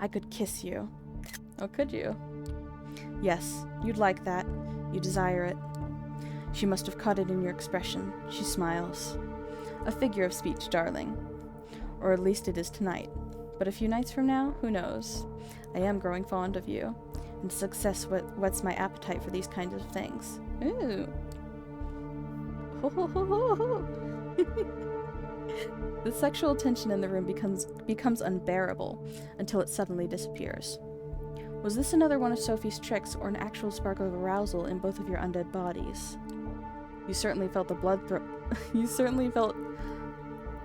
I could kiss you. Oh, could you? Yes, you'd like that. You desire it. She must have caught it in your expression. She smiles. A figure of speech, darling. Or at least it is tonight. But a few nights from now, who knows? I am growing fond of you, and success whets my appetite for these kinds of things. Ooh. Ho ho ho ho ho. The sexual tension in the room becomes unbearable until it suddenly disappears. Was this another one of Sophie's tricks, or an actual spark of arousal in both of your undead bodies? You certainly felt the blood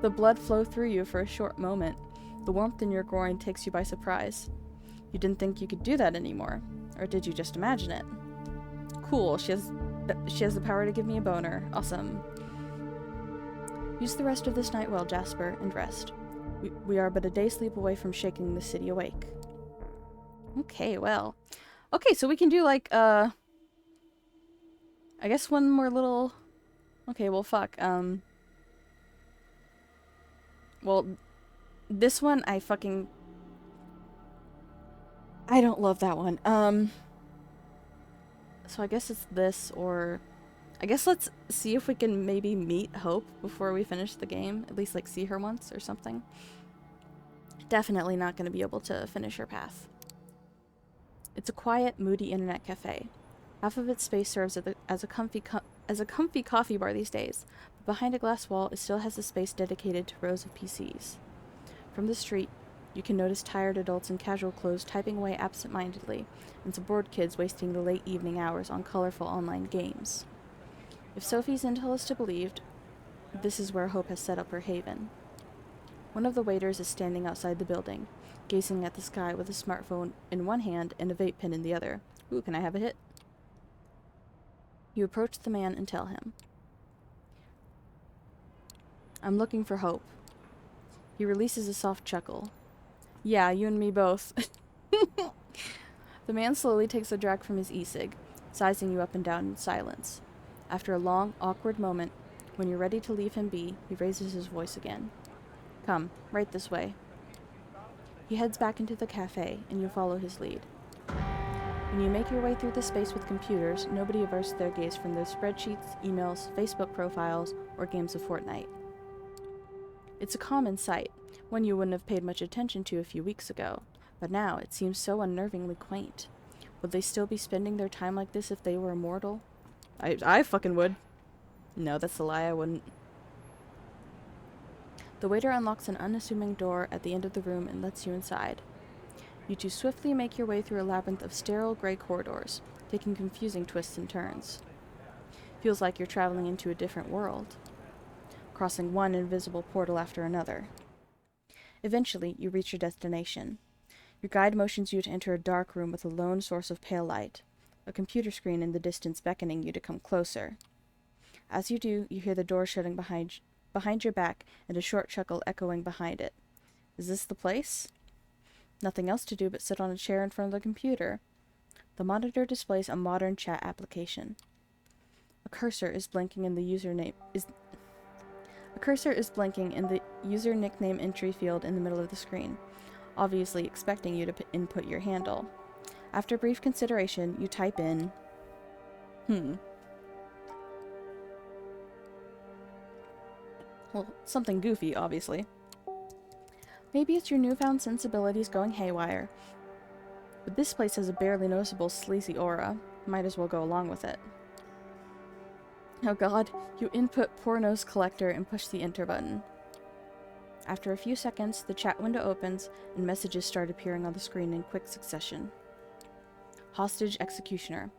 the blood flow through you for a short moment. The warmth in your groin takes you by surprise. You didn't think you could do that anymore, or did you just imagine it? Cool, she has the power to give me a boner. Awesome. Use the rest of this night well, Jasper, and rest. We are but a day's sleep away from shaking the city awake. Okay, well. Okay, so we can do like, I guess one more little... Okay, well, fuck. Well, this one, I don't love that one. So I guess it's this, or... I guess let's see if we can maybe meet Hope before we finish the game. At least, like, see her once or something. Definitely not going to be able to finish her path. It's a quiet, moody internet cafe. Half of its space serves as a comfy coffee bar these days, but behind a glass wall, it still has a space dedicated to rows of PCs. From the street, you can notice tired adults in casual clothes typing away absent-mindedly, and some bored kids wasting the late evening hours on colorful online games. If Sophie's intel is to be believed, this is where Hope has set up her haven. One of the waiters is standing outside the building, gazing at the sky with a smartphone in one hand and a vape pen in the other. Ooh, can I have a hit? You approach the man and tell him. I'm looking for Hope. He releases a soft chuckle. Yeah, you and me both. The man slowly takes a drag from his e-cig, sizing you up and down in silence. After a long, awkward moment, when you're ready to leave him be, he raises his voice again. Come, right this way. He heads back into the cafe, and you follow his lead. When you make your way through the space with computers, nobody averts their gaze from their spreadsheets, emails, Facebook profiles, or games of Fortnite. It's a common sight, one you wouldn't have paid much attention to a few weeks ago, but now it seems so unnervingly quaint. Would they still be spending their time like this if they were immortal? I fucking would. No, that's a lie, I wouldn't. The waiter unlocks an unassuming door at the end of the room and lets you inside. You two swiftly make your way through a labyrinth of sterile gray corridors, taking confusing twists and turns. Feels like you're traveling into a different world, crossing one invisible portal after another. Eventually, you reach your destination. Your guide motions you to enter a dark room with a lone source of pale light, a computer screen in the distance beckoning you to come closer. As you do, you hear the door shutting behind your back and a short chuckle echoing behind it. Is this the place? Nothing else to do but sit on a chair in front of the computer. The monitor displays a modern chat application. A cursor is blinking in the user nickname entry field in the middle of the screen, obviously expecting you to input your handle. After brief consideration, you type in, well, something goofy, obviously. Maybe it's your newfound sensibilities going haywire, but this place has a barely noticeable sleazy aura. Might as well go along with it. Oh god, you input pornos collector and push the enter button. After a few seconds, the chat window opens and messages start appearing on the screen in quick succession. Hostage executioner.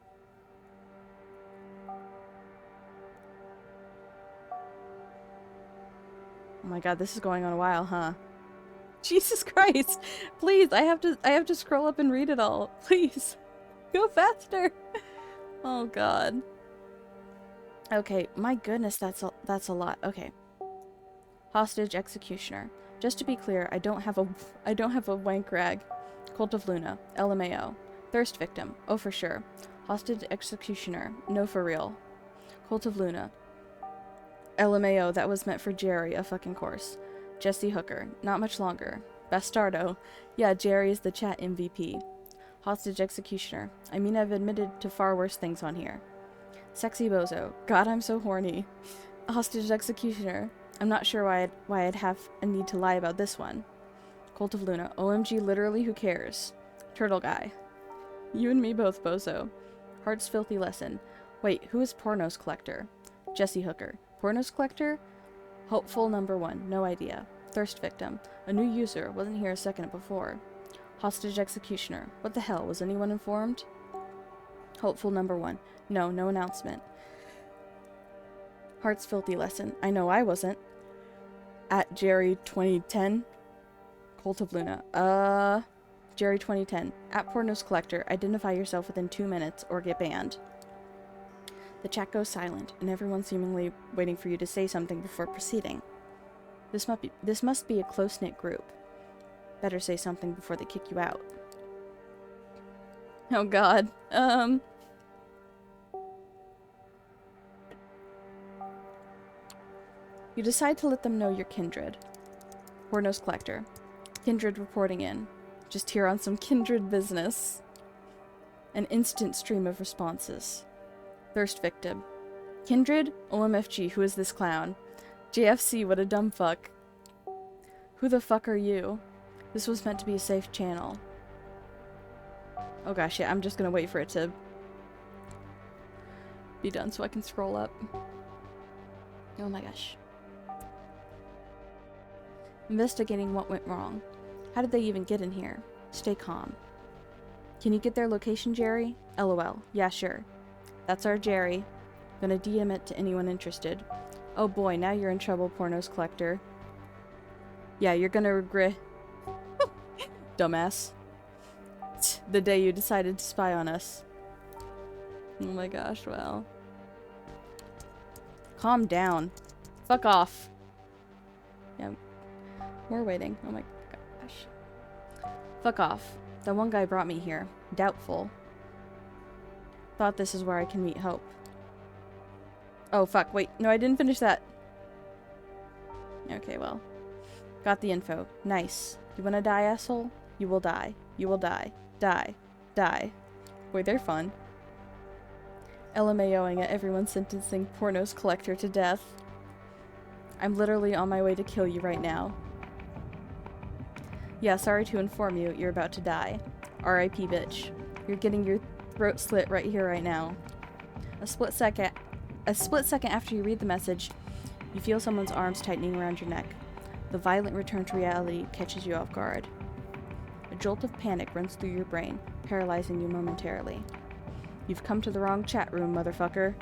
Oh my god, this is going on a while, huh? Jesus Christ. Please, I have to scroll up and read it all. Please. Go faster. Oh god. Okay, my goodness, that's a lot. Okay. Hostage executioner. Just to be clear, I don't have a wank rag. Cult of Luna. LMAO. Thirst victim. Oh, for sure. Hostage executioner. No, for real. Cult of Luna. LMAO, that was meant for Jerry, a fucking course. Jesse Hooker. Not much longer. Bastardo. Yeah, Jerry is the chat MVP. Hostage executioner. I mean, I've admitted to far worse things on here. Sexy bozo. God, I'm so horny. Hostage executioner. I'm not sure why I'd have a need to lie about this one. Cult of Luna. OMG, literally, who cares? Turtle guy. You and me both, bozo. Heart's filthy lesson. Wait, who is Pornos collector? Jesse Hooker. Pornos collector? Hopeful number 1. No idea. Thirst victim. A new user. Wasn't here a second before. Hostage executioner. What the hell? Was anyone informed? Hopeful number 1. No announcement. Heart's filthy lesson. I know I wasn't. At Jerry 2010. Cult of Luna. Jerry 2010. At Pornos Collector. Identify yourself within 2 minutes or get banned. The chat goes silent, and everyone's seemingly waiting for you to say something before proceeding. This must be a close-knit group. Better say something before they kick you out. Oh god. You decide to let them know you're Kindred. Pornos Collector. Kindred reporting in. Just here on some Kindred business. An instant stream of responses. Thirst victim. Kindred? OMFG, who is this clown? JFC, what a dumb fuck. Who the fuck are you? This was meant to be a safe channel. Oh gosh, yeah, I'm just gonna wait for it to be done so I can scroll up. Oh my gosh. Investigating what went wrong. How did they even get in here? Stay calm. Can you get their location, Jerry? LOL. Yeah, sure. That's our Jerry. Gonna DM it to anyone interested. Oh boy, now you're in trouble, Pornos Collector. Yeah, you're gonna regret... Dumbass. The day you decided to spy on us. Oh my gosh, well. Calm down. Fuck off. Yeah. We're waiting. Oh my gosh. Fuck off. That one guy brought me here. Doubtful. Thought this is where I can meet Hope. Oh fuck, wait. No, I didn't finish that. Okay, well. Got the info. Nice. You wanna die, asshole? You will die. You will die. Die. Die. Boy, they're fun. LMAOing at everyone sentencing Pornos Collector to death. I'm literally on my way to kill you right now. Yeah, sorry to inform you, you're about to die. RIP, bitch. You're getting your throat slit right here, right now. A split second after you read the message, you feel someone's arms tightening around your neck. The violent return to reality catches you off guard. A jolt of panic runs through your brain, paralyzing you momentarily. You've come to the wrong chat room, motherfucker.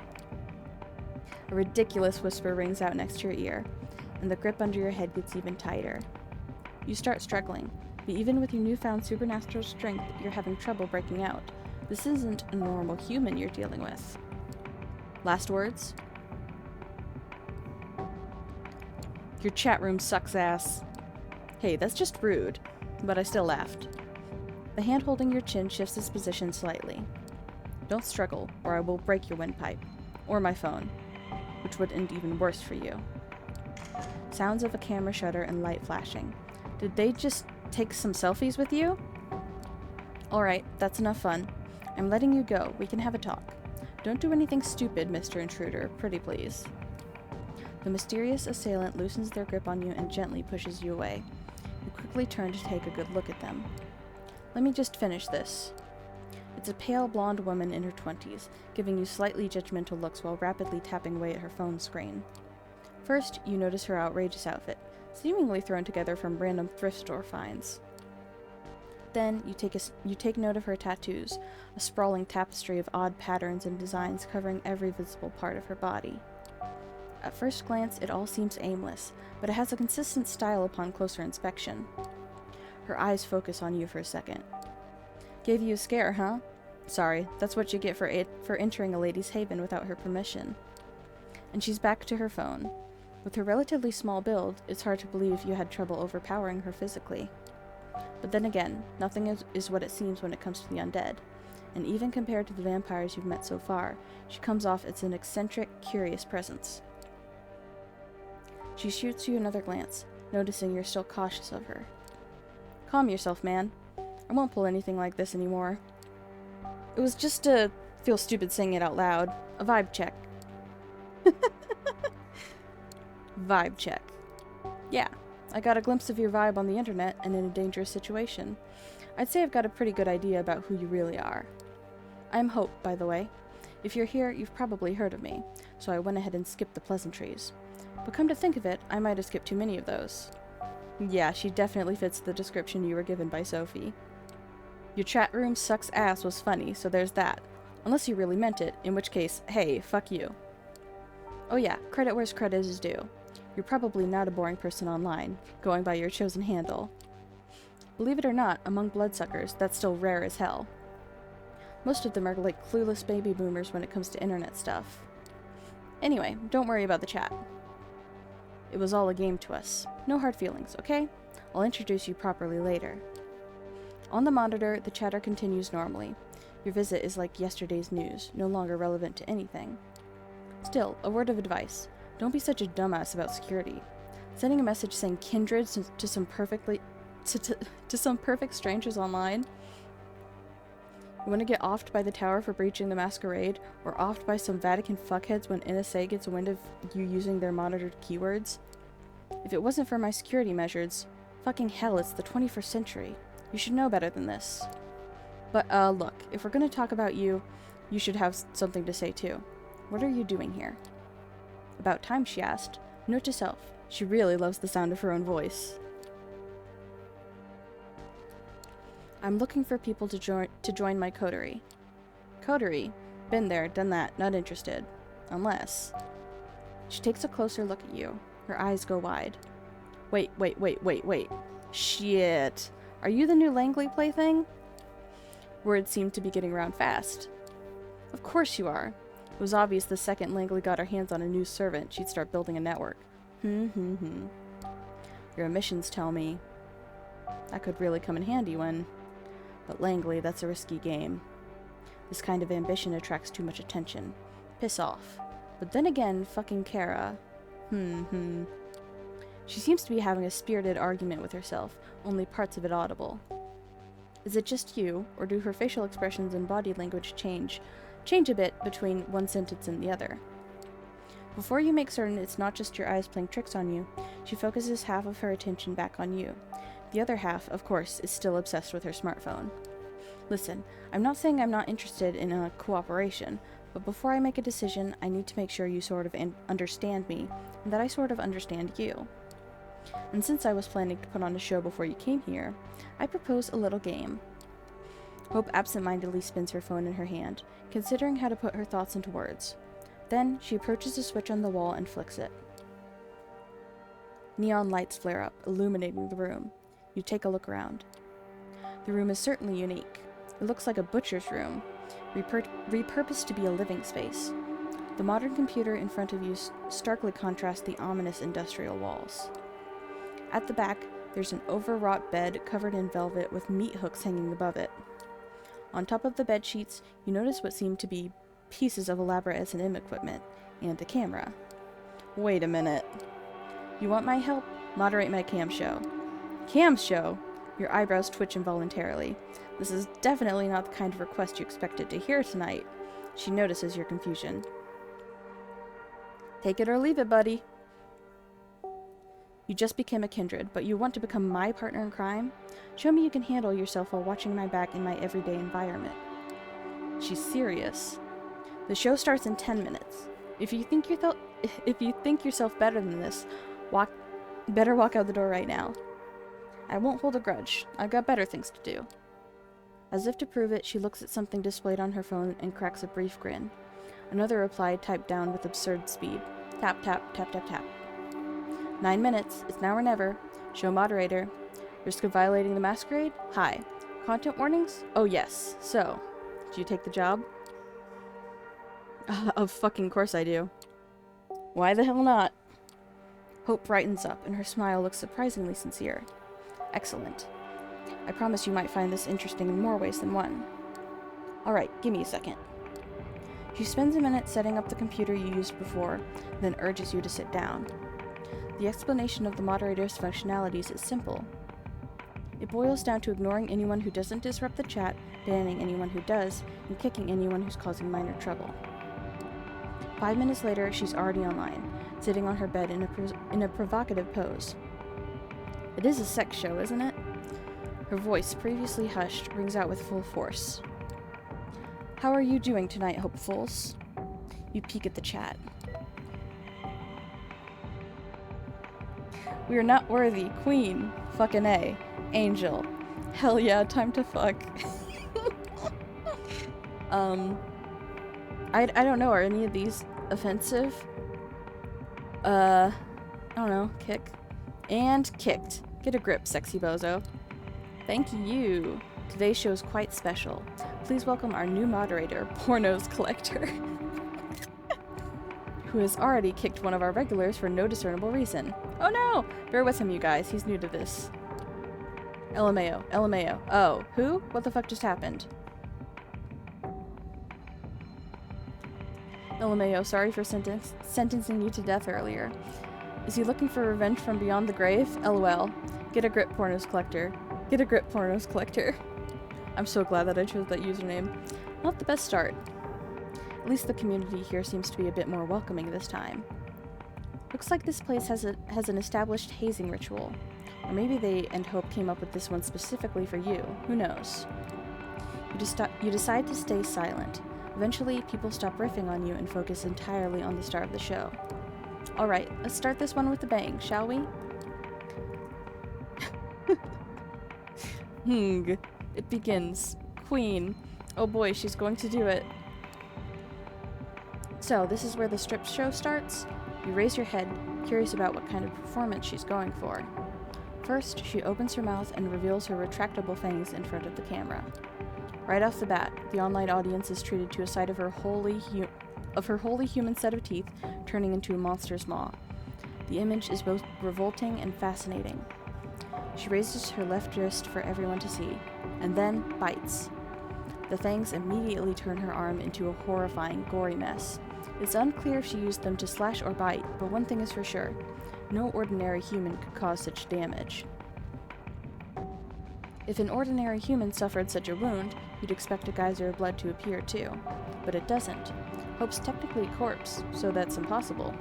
A ridiculous whisper rings out next to your ear, and the grip under your head gets even tighter. You start struggling, but even with your newfound supernatural strength, you're having trouble breaking out. This isn't a normal human you're dealing with. Last words? Your chat room sucks ass. Hey, that's just rude, but I still laughed. The hand holding your chin shifts its position slightly. Don't struggle, or I will break your windpipe. Or my phone, which would end even worse for you. Sounds of a camera shutter and light flashing. Did they just take some selfies with you? Alright, that's enough fun. I'm letting you go. We can have a talk. Don't do anything stupid, Mr. Intruder. Pretty please. The mysterious assailant loosens their grip on you and gently pushes you away. You quickly turn to take a good look at them. Let me just finish this. It's a pale blonde woman in her 20s, giving you slightly judgmental looks while rapidly tapping away at her phone screen. First, you notice her outrageous outfit, seemingly thrown together from random thrift store finds. Then, you take note of her tattoos, a sprawling tapestry of odd patterns and designs covering every visible part of her body. At first glance, it all seems aimless, but it has a consistent style upon closer inspection. Her eyes focus on you for a second. Gave you a scare, huh? Sorry, that's what you get for entering a lady's haven without her permission. And she's back to her phone. With her relatively small build, it's hard to believe you had trouble overpowering her physically. But then again, nothing is what it seems when it comes to the undead. And even compared to the vampires you've met so far, she comes off as an eccentric, curious presence. She shoots you another glance, noticing you're still cautious of her. Calm yourself, man. I won't pull anything like this anymore. It was just to feel stupid saying it out loud. A vibe check. Vibe check. Yeah, I got a glimpse of your vibe on the internet and in a dangerous situation. I'd say I've got a pretty good idea about who you really are. I'm Hope, by the way. If you're here, you've probably heard of me, so I went ahead and skipped the pleasantries. But come to think of it, I might have skipped too many of those. Yeah, she definitely fits the description you were given by Sophie. Your chat room sucks ass was funny, so there's that. Unless you really meant it, in which case, hey, fuck you. Oh yeah, credit where's credit is due. You're probably not a boring person online, going by your chosen handle. Believe it or not, among bloodsuckers, that's still rare as hell. Most of them are like clueless baby boomers when it comes to internet stuff. Anyway, don't worry about the chat. It was all a game to us. No hard feelings, okay? I'll introduce you properly later. On the monitor, the chatter continues normally. Your visit is like yesterday's news, no longer relevant to anything. Still, a word of advice. Don't be such a dumbass about security. Sending a message saying kindred to some perfect strangers online? You want to get offed by the tower for breaching the Masquerade, or offed by some Vatican fuckheads when NSA gets wind of you using their monitored keywords? If it wasn't for my security measures, fucking hell, it's the 21st century. You should know better than this. But, look, if we're gonna talk about you, you should have something to say too. What are you doing here? About time, she asked. Note to self, she really loves the sound of her own voice. I'm looking for people to join my coterie. Coterie? Been there, done that, not interested. Unless... She takes a closer look at you. Her eyes go wide. Wait. Shit. Are you the new Langley plaything? Word seemed to be getting around fast. Of course you are. It was obvious the second Langley got her hands on a new servant, she'd start building a network. Your omissions tell me that could really come in handy when... But Langley, that's a risky game. This kind of ambition attracts too much attention. Piss off. But then again, fucking Kara. She seems to be having a spirited argument with herself, only parts of it audible. Is it just you, or do her facial expressions and body language change a bit between one sentence and the other? Before you make certain it's not just your eyes playing tricks on you, she focuses half of her attention back on you. The other half, of course, is still obsessed with her smartphone. Listen, I'm not saying I'm not interested in a cooperation, but before I make a decision, I need to make sure you sort of understand me, and that I sort of understand you. And since I was planning to put on a show before you came here, I propose a little game. Hope absent-mindedly spins her phone in her hand, considering how to put her thoughts into words. Then, she approaches a switch on the wall and flicks it. Neon lights flare up, illuminating the room. You take a look around. The room is certainly unique. It looks like a butcher's room, repurposed to be a living space. The modern computer in front of you starkly contrasts the ominous industrial walls. At the back, there's an overwrought bed covered in velvet with meat hooks hanging above it. On top of the bed sheets, you notice what seem to be pieces of elaborate S&M equipment, and a camera. Wait a minute. You want my help? Moderate my cam show. Cam show? Your eyebrows twitch involuntarily. This is definitely not the kind of request you expected to hear tonight. She notices your confusion. Take it or leave it, buddy. You just became a kindred, but you want to become my partner in crime? Show me you can handle yourself while watching my back in my everyday environment. She's serious. The show starts in 10 minutes. If you think yourself better than this, better walk out the door right now. I won't hold a grudge. I've got better things to do. As if to prove it, she looks at something displayed on her phone and cracks a brief grin. Another reply typed down with absurd speed. Tap, tap, tap, tap, tap. 9 minutes. It's now or never. Show moderator. Risk of violating the Masquerade? High. Content warnings? Oh yes. So, do you take the job? Of fucking course I do. Why the hell not? Hope brightens up, and her smile looks surprisingly sincere. Excellent. I promise you might find this interesting in more ways than one. Alright, give me a second. She spends a minute setting up the computer you used before, then urges you to sit down. The explanation of the moderator's functionalities is simple. It boils down to ignoring anyone who doesn't disrupt the chat, banning anyone who does, and kicking anyone who's causing minor trouble. 5 minutes later, she's already online, sitting on her bed in a provocative pose. It is a sex show, isn't it? Her voice, previously hushed, rings out with full force. How are you doing tonight, hopefuls? You peek at the chat. We are not worthy. Queen. Fucking A. Angel. Hell yeah, time to fuck. I don't know, are any of these offensive? I don't know, kick. And kicked. Get a grip, sexy bozo. Thank you. Today's show is quite special. Please welcome our new moderator, Pornos Collector, who has already kicked one of our regulars for no discernible reason. Oh no! Bear with him, you guys. He's new to this. LMAO. LMAO. Oh, who? What the fuck just happened? LMAO, sorry for sentencing you to death earlier. Is he looking for revenge from beyond the grave? LOL. Get a grip, Pornos Collector. Get a grip, Pornos Collector. I'm so glad that I chose that username. Not the best start. At least the community here seems to be a bit more welcoming this time. Looks like this place has an established hazing ritual. Or maybe they and Hope came up with this one specifically for you. Who knows? You decide to stay silent. Eventually, people stop riffing on you and focus entirely on the star of the show. Alright, let's start this one with a bang, shall we? It begins. Queen. Oh boy, she's going to do it. So, this is where the strip show starts? You raise your head, curious about what kind of performance she's going for. First, she opens her mouth and reveals her retractable fangs in front of the camera. Right off the bat, the online audience is treated to a sight of her wholly human set of teeth turning into a monster's maw. The image is both revolting and fascinating. She raises her left wrist for everyone to see, and then bites. The fangs immediately turn her arm into a horrifying, gory mess. It's unclear if she used them to slash or bite, but one thing is for sure. No ordinary human could cause such damage. If an ordinary human suffered such a wound, you'd expect a geyser of blood to appear too. But it doesn't. Hope's technically a corpse, so that's impossible.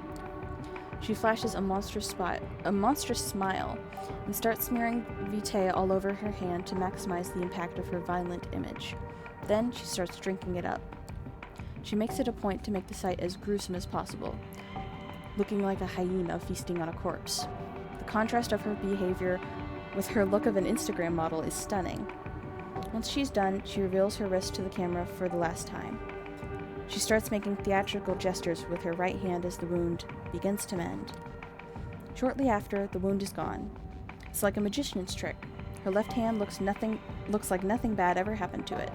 She flashes a monstrous smile, and starts smearing vitae all over her hand to maximize the impact of her violent image. Then she starts drinking it up. She makes it a point to make the sight as gruesome as possible, looking like a hyena feasting on a corpse. The contrast of her behavior with her look of an Instagram model is stunning. Once she's done, she reveals her wrist to the camera for the last time. She starts making theatrical gestures with her right hand as the wound begins to mend. Shortly after, the wound is gone. It's like a magician's trick. Her left hand looks like nothing bad ever happened to it.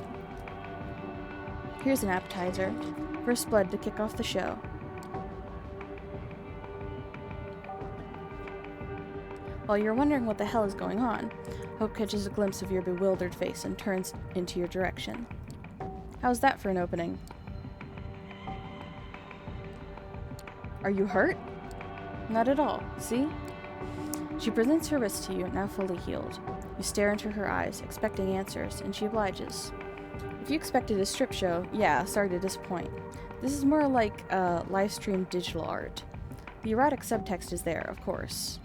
Here's an appetizer. First blood to kick off the show. While you're wondering what the hell is going on, Hope catches a glimpse of your bewildered face and turns into your direction. How's that for an opening? Are you hurt? Not at all, see? She presents her wrist to you, now fully healed. You stare into her eyes, expecting answers, and she obliges. If you expected a strip show, yeah, sorry to disappoint. This is more like live-streamed digital art. The erotic subtext is there, of course.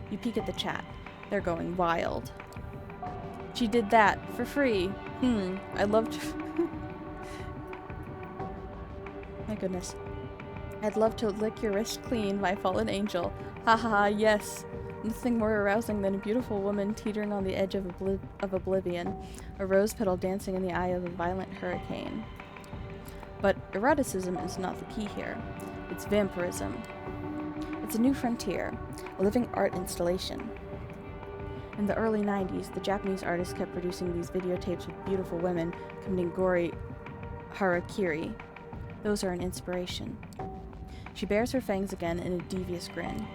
You peek at the chat. They're going wild. She did that, for free. I'd love to... My goodness. I'd love to lick your wrist clean, my fallen angel. Ha ha ha, yes. Nothing more arousing than a beautiful woman teetering on the edge of oblivion, a rose petal dancing in the eye of a violent hurricane. But eroticism is not the key here. It's vampirism. It's a new frontier, a living art installation. In the early 90s, the Japanese artist kept producing these videotapes with beautiful women committing gory harakiri. Those are an inspiration. She bares her fangs again in a devious grin.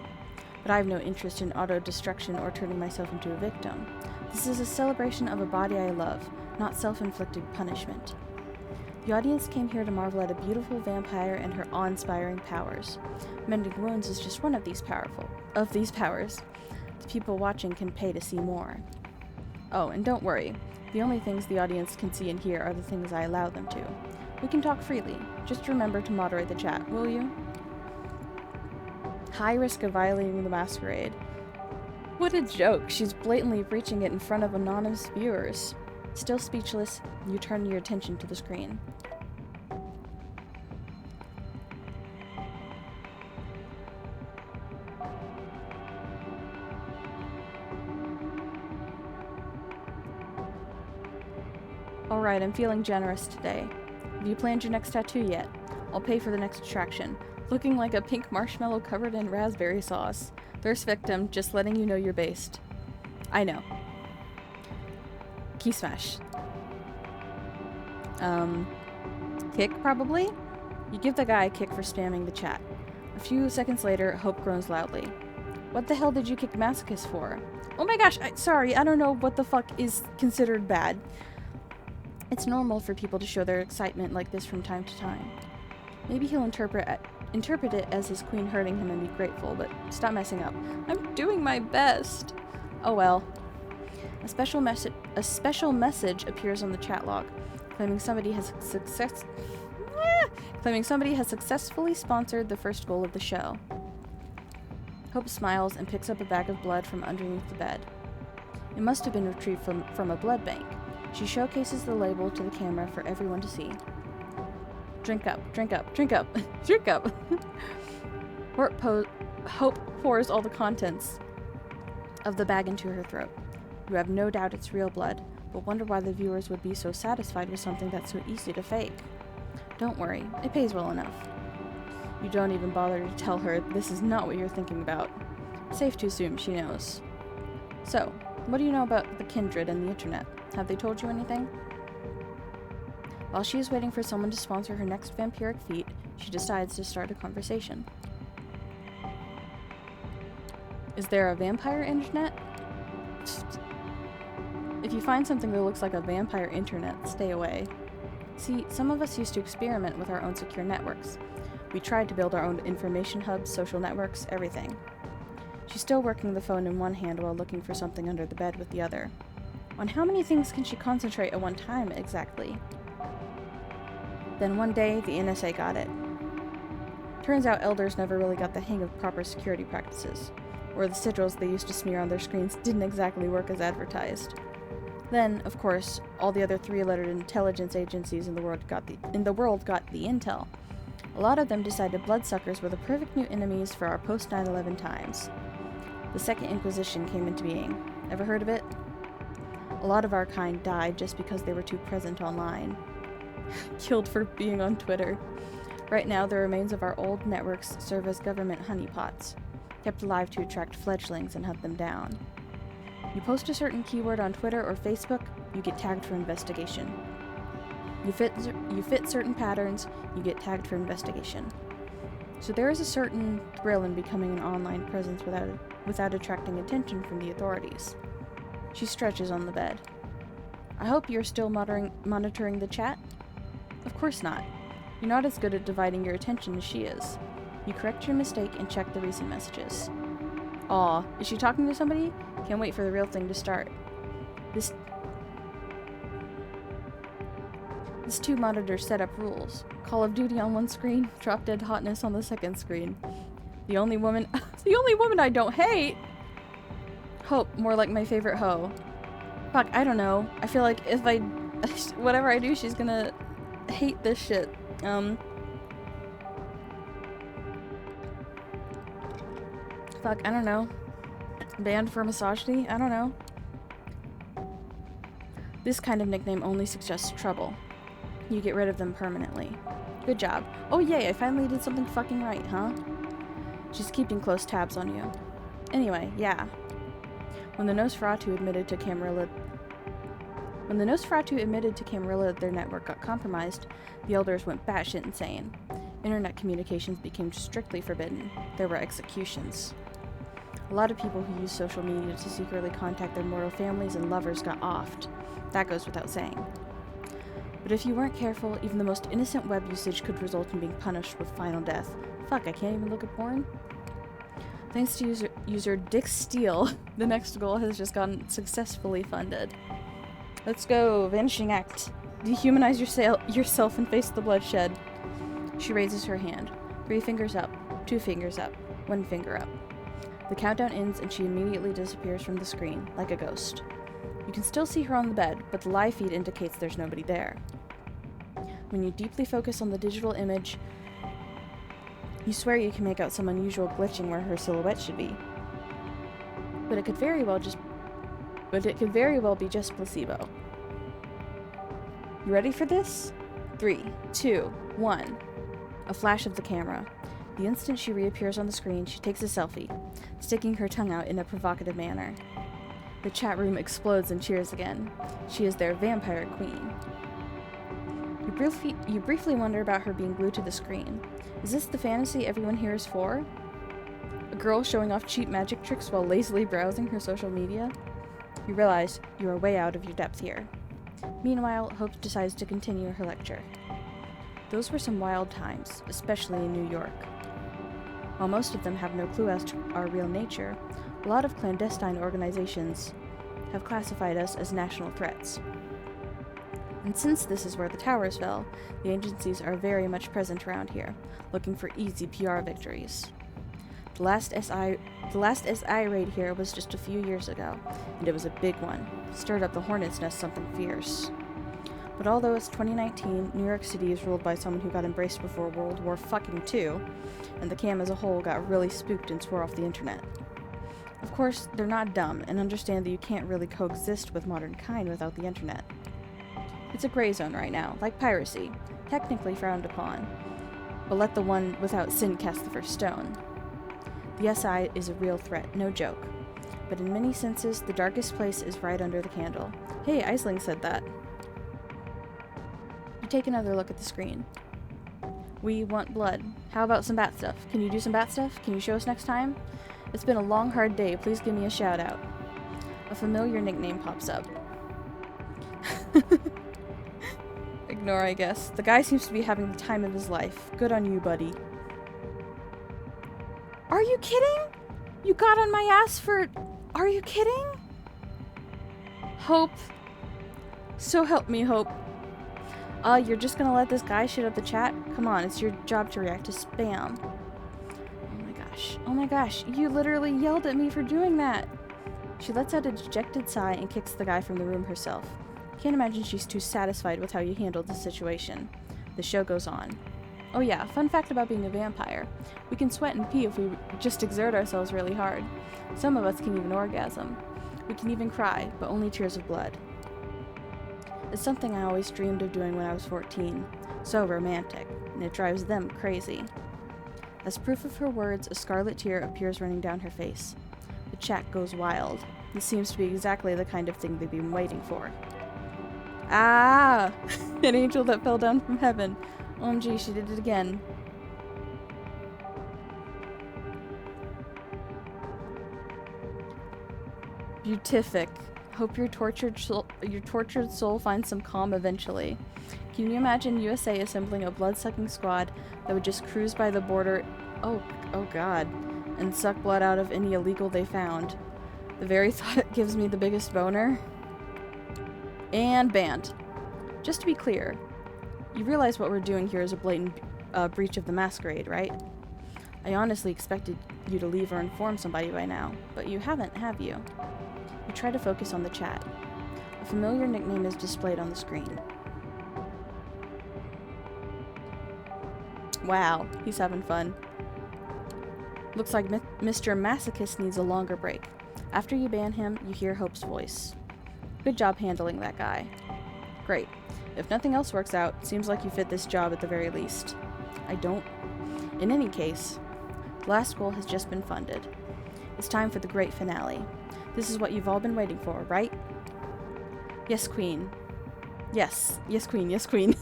But I have no interest in auto-destruction or turning myself into a victim. This is a celebration of a body I love, not self-inflicted punishment. The audience came here to marvel at a beautiful vampire and her awe-inspiring powers. Mending wounds is just one of these powers. The people watching can pay to see more. Oh, and don't worry. The only things the audience can see and hear are the things I allow them to. We can talk freely. Just remember to moderate the chat, will you? High risk of violating the Masquerade. What a joke. She's blatantly breaching it in front of anonymous viewers. Still speechless, you turn your attention to the screen. Alright, I'm feeling generous today. Have you planned your next tattoo yet? I'll pay for the next attraction. Looking like a pink marshmallow covered in raspberry sauce. Thirst victim, just letting you know you're based. I know. Key smash. Kick, probably? You give the guy a kick for spamming the chat. A few seconds later, Hope groans loudly. What the hell did you kick Masochist for? Oh my gosh, sorry, I don't know what the fuck is considered bad. It's normal for people to show their excitement like this from time to time. Maybe he'll interpret it as his queen hurting him and be grateful, but stop messing up. I'm doing my best. Oh well. A special message appears on the chat log, claiming somebody has successfully sponsored the first goal of the show. Hope smiles and picks up a bag of blood from underneath the bed. It must have been retrieved from a blood bank. She showcases the label to the camera for everyone to see. Drink up, drink up, drink up, drink up. Hope pours all the contents of the bag into her throat. You have no doubt it's real blood, but wonder why the viewers would be so satisfied with something that's so easy to fake. Don't worry, it pays well enough. You don't even bother to tell her this is not what you're thinking about. Safe to assume she knows. So, what do you know about the kindred and the internet? Have they told you anything? While she is waiting for someone to sponsor her next vampiric feat, she decides to start a conversation. Is there a vampire internet? If you find something that looks like a vampire internet, stay away. See, some of us used to experiment with our own secure networks. We tried to build our own information hubs, social networks, everything. She's still working the phone in one hand while looking for something under the bed with the other. On how many things can she concentrate at one time, exactly? Then one day, the NSA got it. Turns out elders never really got the hang of proper security practices, or the sigils they used to smear on their screens didn't exactly work as advertised. Then, of course, all the other three-lettered intelligence agencies in the world got the intel. A lot of them decided bloodsuckers were the perfect new enemies for our post-9/11 times. The Second Inquisition came into being. Ever heard of it? A lot of our kind died just because they were too present online. Killed for being on Twitter. Right now, the remains of our old networks serve as government honeypots, kept alive to attract fledglings and hunt them down. You post a certain keyword on Twitter or Facebook, you get tagged for investigation. You fit certain patterns, you get tagged for investigation. So there is a certain thrill in becoming an online presence without attracting attention from the authorities. She stretches on the bed. I hope you're still monitoring the chat? Of course not. You're not as good at dividing your attention as she is. You correct your mistake and check the recent messages. Aw, is she talking to somebody? Can't wait for the real thing to start. This two monitors set up rules. Call of Duty on one screen, Drop Dead Hotness on the second screen. The only woman I don't hate! Hope, more like my favorite hoe. Fuck, I don't know. I feel like if whatever I do, she's gonna hate this shit. Fuck, I don't know. Banned for misogyny? I don't know. This kind of nickname only suggests trouble. You get rid of them permanently. Good job. Oh yay, I finally did something fucking right, huh? She's keeping close tabs on you. Anyway, yeah. When the Nosferatu admitted to Camarilla their network got compromised, the elders went batshit insane. Internet communications became strictly forbidden. There were executions. A lot of people who use social media to secretly contact their mortal families and lovers got offed. That goes without saying. But if you weren't careful, even the most innocent web usage could result in being punished with final death. Fuck, I can't even look at porn? Thanks to user Dick Steele, the next goal has just gotten successfully funded. Let's go, Vanishing Act. Dehumanize yourself and face the bloodshed. She raises her hand. 3 fingers up, 2 fingers up, 1 finger up. The countdown ends and she immediately disappears from the screen, like a ghost. You can still see her on the bed, but the live feed indicates there's nobody there. When you deeply focus on the digital image, you swear you can make out some unusual glitching where her silhouette should be. But it could very well be just placebo. You ready for this? 3, 2, 1. A flash of the camera. The instant she reappears on the screen, she takes a selfie, sticking her tongue out in a provocative manner. The chat room explodes and cheers again. She is their vampire queen. You briefly wonder about her being glued to the screen. Is this the fantasy everyone here is for? A girl showing off cheap magic tricks while lazily browsing her social media? You realize you are way out of your depth here. Meanwhile, Hope decides to continue her lecture. Those were some wild times, especially in New York. While most of them have no clue as to our real nature, a lot of clandestine organizations have classified us as national threats. And since this is where the towers fell, the agencies are very much present around here, looking for easy PR victories. The last SI raid here was just a few years ago, and it was a big one. Stirred up the hornet's nest something fierce. But although it's 2019, New York City is ruled by someone who got embraced before World War II, and the cam as a whole got really spooked and swore off the internet. Of course, they're not dumb and understand that you can't really coexist with modern kind without the internet. It's a gray zone right now, like piracy, technically frowned upon, but let the one without sin cast the first stone. The SI is a real threat, no joke. But in many senses, the darkest place is right under the candle. Hey, Aisling said that. You take another look at the screen. We want blood. How about some bat stuff? Can you do some bat stuff? Can you show us next time? It's been a long, hard day. Please give me a shout out. A familiar nickname pops up. Ignore, I guess. The guy seems to be having the time of his life. Good on you, buddy. Are you kidding? You got on my ass for... Are you kidding? Hope. So help me, Hope. You're just gonna let this guy shit up the chat? Come on, it's your job to react to spam. Oh my gosh, you literally yelled at me for doing that. She lets out a dejected sigh and kicks the guy from the room herself. Can't imagine she's too satisfied with how you handled the situation. The show goes on. Oh yeah, fun fact about being a vampire. We can sweat and pee if we just exert ourselves really hard. Some of us can even orgasm. We can even cry, but only tears of blood. It's something I always dreamed of doing when I was 14. So romantic, and it drives them crazy. As proof of her words, a scarlet tear appears running down her face. The chat goes wild. This seems to be exactly the kind of thing they've been waiting for. Ah! An angel that fell down from heaven. OMG, she did it again. Beatific. Hope your tortured soul finds some calm eventually. Can you imagine USA assembling a blood-sucking squad that would just cruise by the border, oh god, and suck blood out of any illegal they found? The very thought gives me the biggest boner. And banned. Just to be clear, you realize what we're doing here is a blatant breach of the Masquerade, right? I honestly expected you to leave or inform somebody by now, but you haven't, have you? You try to focus on the chat. A familiar nickname is displayed on the screen. Wow, he's having fun. Looks like Mr. Masochist needs a longer break. After you ban him, you hear Hope's voice. Good job handling that guy. Great. If nothing else works out, seems like you fit this job at the very least. I don't. In any case, the last goal has just been funded. It's time for the great finale. This is what you've all been waiting for, right? Yes, Queen. Yes. Yes, Queen. Yes, Queen.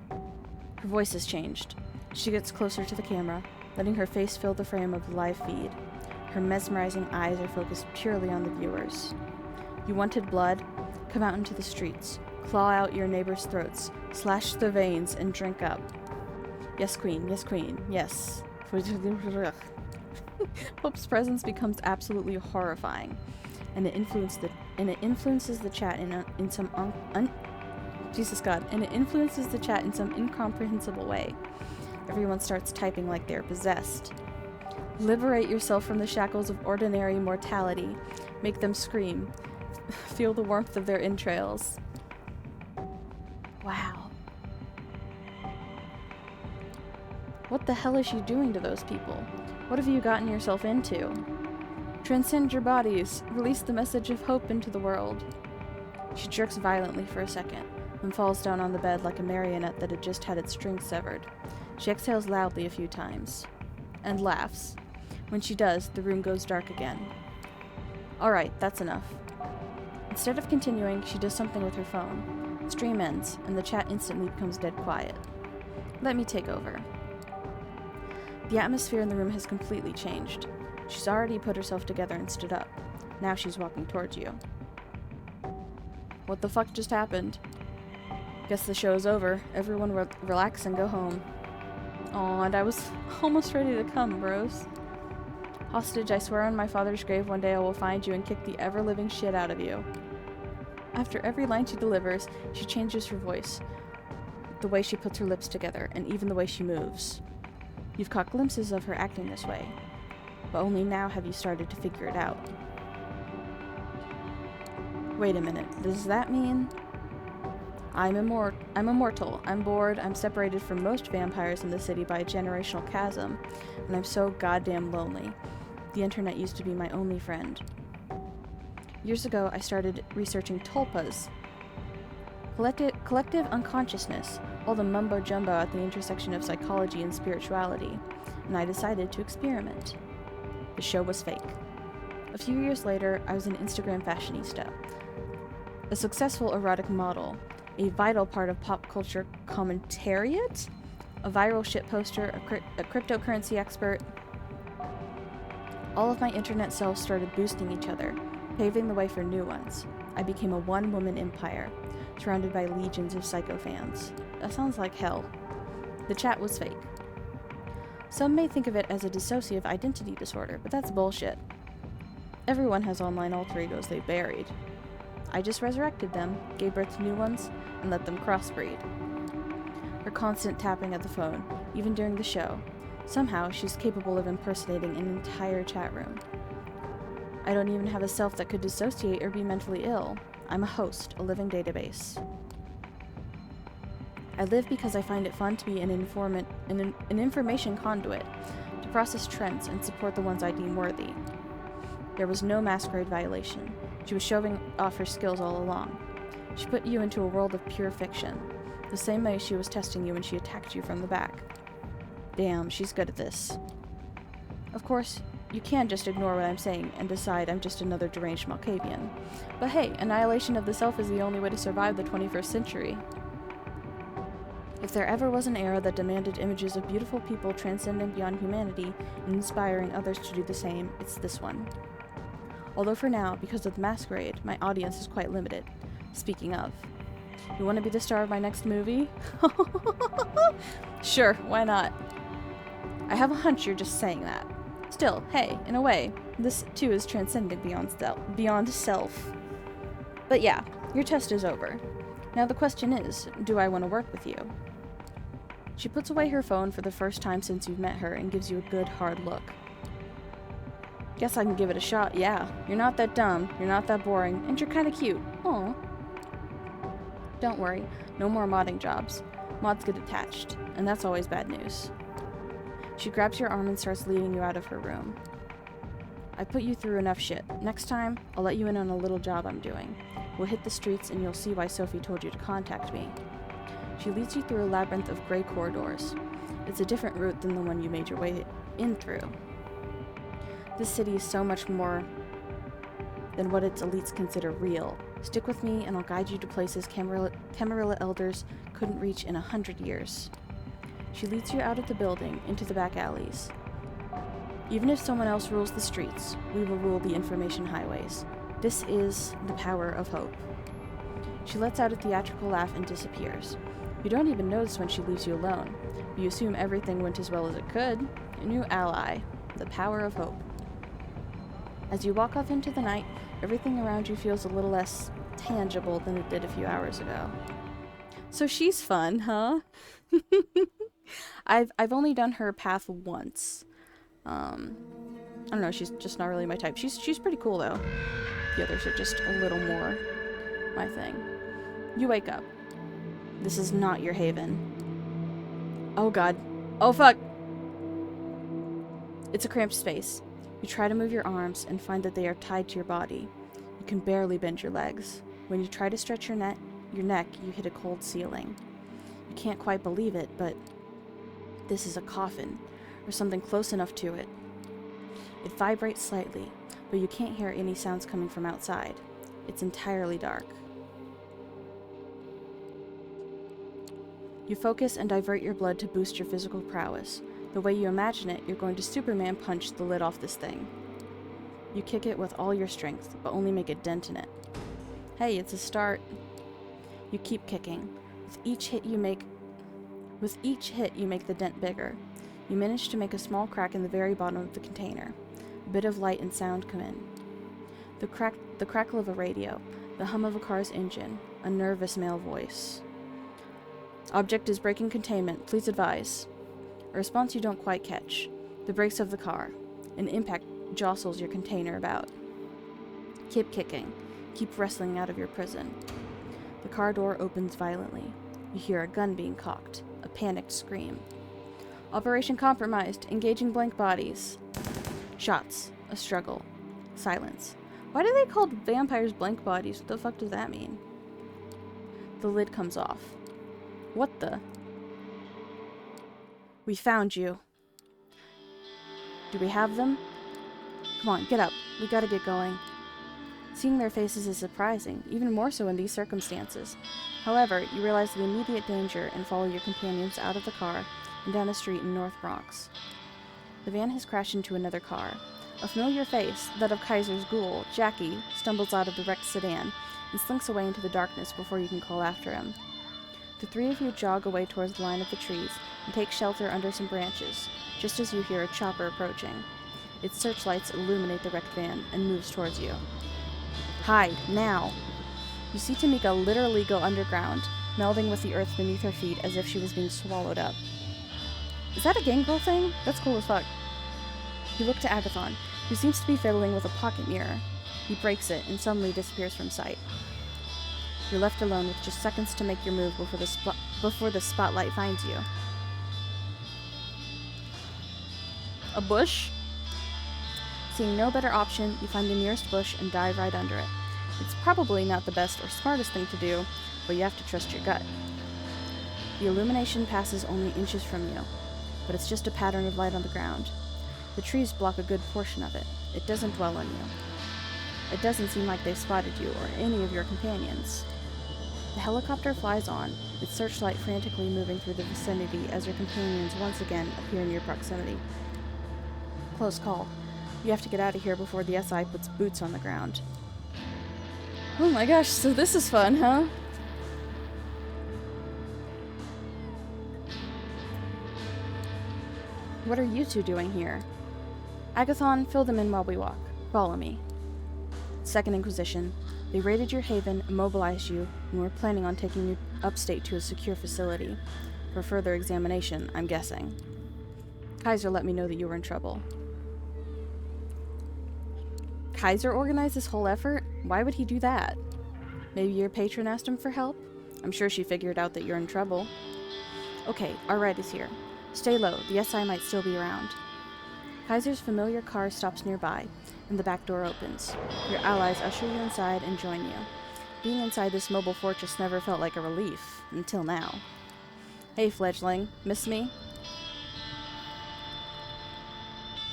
Her voice has changed. She gets closer to the camera, letting her face fill the frame of the live feed. Her mesmerizing eyes are focused purely on the viewers. You wanted blood? Come out into the streets. Claw out your neighbors' throats. Slash the veins and drink up. Yes, Queen. Yes, Queen. Yes. Hope's presence becomes absolutely horrifying, and it influences the chat in some incomprehensible way. Everyone starts typing like they're possessed. Liberate yourself from the shackles of ordinary mortality. Make them scream. Feel the warmth of their entrails. Wow. What the hell is she doing to those people? What have you gotten yourself into? Transcend your bodies. Release the message of hope into the world. She jerks violently for a second, and falls down on the bed like a marionette that had just had its strings severed. She exhales loudly a few times, and laughs. When she does, the room goes dark again. Alright, that's enough. Instead of continuing, she does something with her phone. The stream ends, and the chat instantly becomes dead quiet. Let me take over. The atmosphere in the room has completely changed. She's already put herself together and stood up. Now she's walking towards you. What the fuck just happened? Guess the show's over. Everyone relax and go home. Aw, and I was almost ready to come, bros. Hostage, I swear on my father's grave one day I will find you and kick the ever-living shit out of you. After every line she delivers, she changes her voice, the way she puts her lips together, and even the way she moves. You've caught glimpses of her acting this way, but only now have you started to figure it out. Wait a minute, does that mean... I'm immortal. I'm bored. I'm separated from most vampires in the city by a generational chasm, and I'm so goddamn lonely. The internet used to be my only friend. Years ago, I started researching tulpas. Collective unconsciousness, all the mumbo-jumbo at the intersection of psychology and spirituality, and I decided to experiment. The show was fake. A few years later, I was an Instagram fashionista, a successful erotic model, a vital part of pop culture commentariat, a viral shitposter, a cryptocurrency expert. All of my internet selves started boosting each other, paving the way for new ones. I became a one-woman empire, surrounded by legions of psycho fans. That sounds like hell. The chat was fake. Some may think of it as a dissociative identity disorder, but that's bullshit. Everyone has online alter egos they buried. I just resurrected them, gave birth to new ones, and let them crossbreed. Her constant tapping at the phone, even during the show. Somehow, she's capable of impersonating an entire chat room. I don't even have a self that could dissociate or be mentally ill. I'm a host, a living database. I live because I find it fun to be an information conduit, to process trends and support the ones I deem worthy. There was no Masquerade violation. She was showing off her skills all along. She put you into a world of pure fiction, the same way she was testing you when she attacked you from the back. Damn, she's good at this. Of course, you can just ignore what I'm saying and decide I'm just another deranged Malkavian. But hey, annihilation of the self is the only way to survive the 21st century. If there ever was an era that demanded images of beautiful people transcending beyond humanity and inspiring others to do the same, it's this one. Although for now, because of the Masquerade, my audience is quite limited. Speaking of, you want to be the star of my next movie? Sure, why not? I have a hunch you're just saying that. Still, hey, in a way, this too is transcendent beyond self. But yeah, your test is over. Now the question is, do I want to work with you? She puts away her phone for the first time since you've met her and gives you a good hard look. Guess I can give it a shot, yeah. You're not that dumb, you're not that boring, and you're kinda cute. Aw. Don't worry, no more modding jobs. Mods get attached, and that's always bad news. She grabs your arm and starts leading you out of her room. I put you through enough shit. Next time, I'll let you in on a little job I'm doing. We'll hit the streets and you'll see why Sophie told you to contact me. She leads you through a labyrinth of gray corridors. It's a different route than the one you made your way in through. This city is so much more than what its elites consider real. Stick with me, and I'll guide you to places Camarilla elders couldn't reach in 100 years. She leads you out of the building, into the back alleys. Even if someone else rules the streets, we will rule the information highways. This is the power of hope. She lets out a theatrical laugh and disappears. You don't even notice when she leaves you alone. You assume everything went as well as it could. A new ally. The power of hope. As you walk off into the night, everything around you feels a little less tangible than it did a few hours ago. So she's fun, huh? I've only done her path once. I don't know, she's just not really my type. She's pretty cool though. The others are just a little more my thing. You wake up. This is not your haven. Oh god. Oh fuck! It's a cramped space. You try to move your arms and find that they are tied to your body. You can barely bend your legs. When you try to stretch your neck, you hit a cold ceiling. You can't quite believe it, but this is a coffin, or something close enough to it. It vibrates slightly, but you can't hear any sounds coming from outside. It's entirely dark. You focus and divert your blood to boost your physical prowess. The way you imagine it, you're going to Superman punch the lid off this thing. You kick it with all your strength, but only make a dent in it. Hey, it's a start. You keep kicking. With each hit you make the dent bigger. You manage to make a small crack in the very bottom of the container. A bit of light and sound come in. The crackle of a radio, the hum of a car's engine, a nervous male voice. Object is breaking containment. Please advise. A response you don't quite catch. The brakes of the car. An impact jostles your container about. Keep kicking. Keep wrestling out of your prison. The car door opens violently. You hear a gun being cocked. A panicked scream. Operation compromised. Engaging blank bodies. Shots. A struggle. Silence. Why do they call vampires blank bodies? What the fuck does that mean? The lid comes off. What the? We found you. Do we have them? Come on, get up. We gotta get going. Seeing their faces is surprising, even more so in these circumstances. However, you realize the immediate danger and follow your companions out of the car and down a street in North Bronx. The van has crashed into another car. A familiar face, that of Kaiser's ghoul, Jackie, stumbles out of the wrecked sedan and slinks away into the darkness before you can call after him. The three of you jog away towards the line of the trees and take shelter under some branches, just as you hear a chopper approaching. Its searchlights illuminate the wrecked van and moves towards you. Hide, now! You see Tamika literally go underground, melding with the earth beneath her feet as if she was being swallowed up. Is that a gangrel thing? That's cool as fuck. You look to Agathon, who seems to be fiddling with a pocket mirror. He breaks it and suddenly disappears from sight. You're left alone with just seconds to make your move before the spotlight finds you. A bush? Seeing no better option, you find the nearest bush and dive right under it. It's probably not the best or smartest thing to do, but you have to trust your gut. The illumination passes only inches from you, but it's just a pattern of light on the ground. The trees block a good portion of it. It doesn't dwell on you. It doesn't seem like they've spotted you or any of your companions. The helicopter flies on, its searchlight frantically moving through the vicinity as your companions once again appear in your proximity. Close call. You have to get out of here before the SI puts boots on the ground. Oh my gosh, so this is fun, huh? What are you two doing here? Agathon, fill them in while we walk. Follow me. Second Inquisition. They raided your haven, immobilized you, and were planning on taking you upstate to a secure facility. For further examination, I'm guessing. Kaiser let me know that you were in trouble. Kaiser organized this whole effort? Why would he do that? Maybe your patron asked him for help? I'm sure she figured out that you're in trouble. Okay, our ride is here. Stay low, the SI might still be around. Kaiser's familiar car stops nearby, and the back door opens. Your allies usher you inside and join you. Being inside this mobile fortress never felt like a relief, until now. Hey, fledgling. Miss me?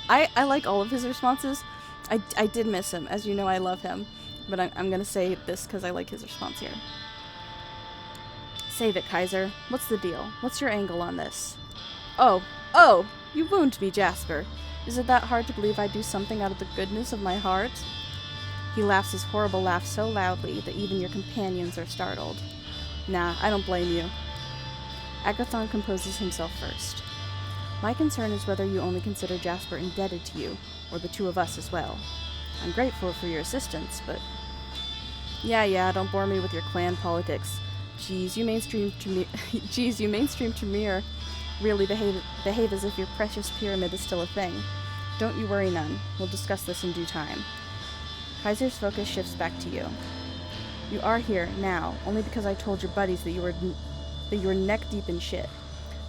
I like all of his responses. I did miss him. As you know, I love him. But I'm gonna say this because I like his response here. Save it, Kaiser. What's the deal? What's your angle on this? Oh! You wound me, Jasper. Is it that hard to believe I do something out of the goodness of my heart? He laughs his horrible laugh so loudly that even your companions are startled. Nah, I don't blame you. Agathon composes himself first. My concern is whether you only consider Jasper indebted to you, or the two of us as well. I'm grateful for your assistance, but... Yeah, don't bore me with your clan politics. Jeez, you mainstream Tremere really behave as if your precious pyramid is still a thing. Don't you worry none. We'll discuss this in due time. Kaiser's focus shifts back to you. You are here, now, only because I told your buddies that you were neck-deep in shit.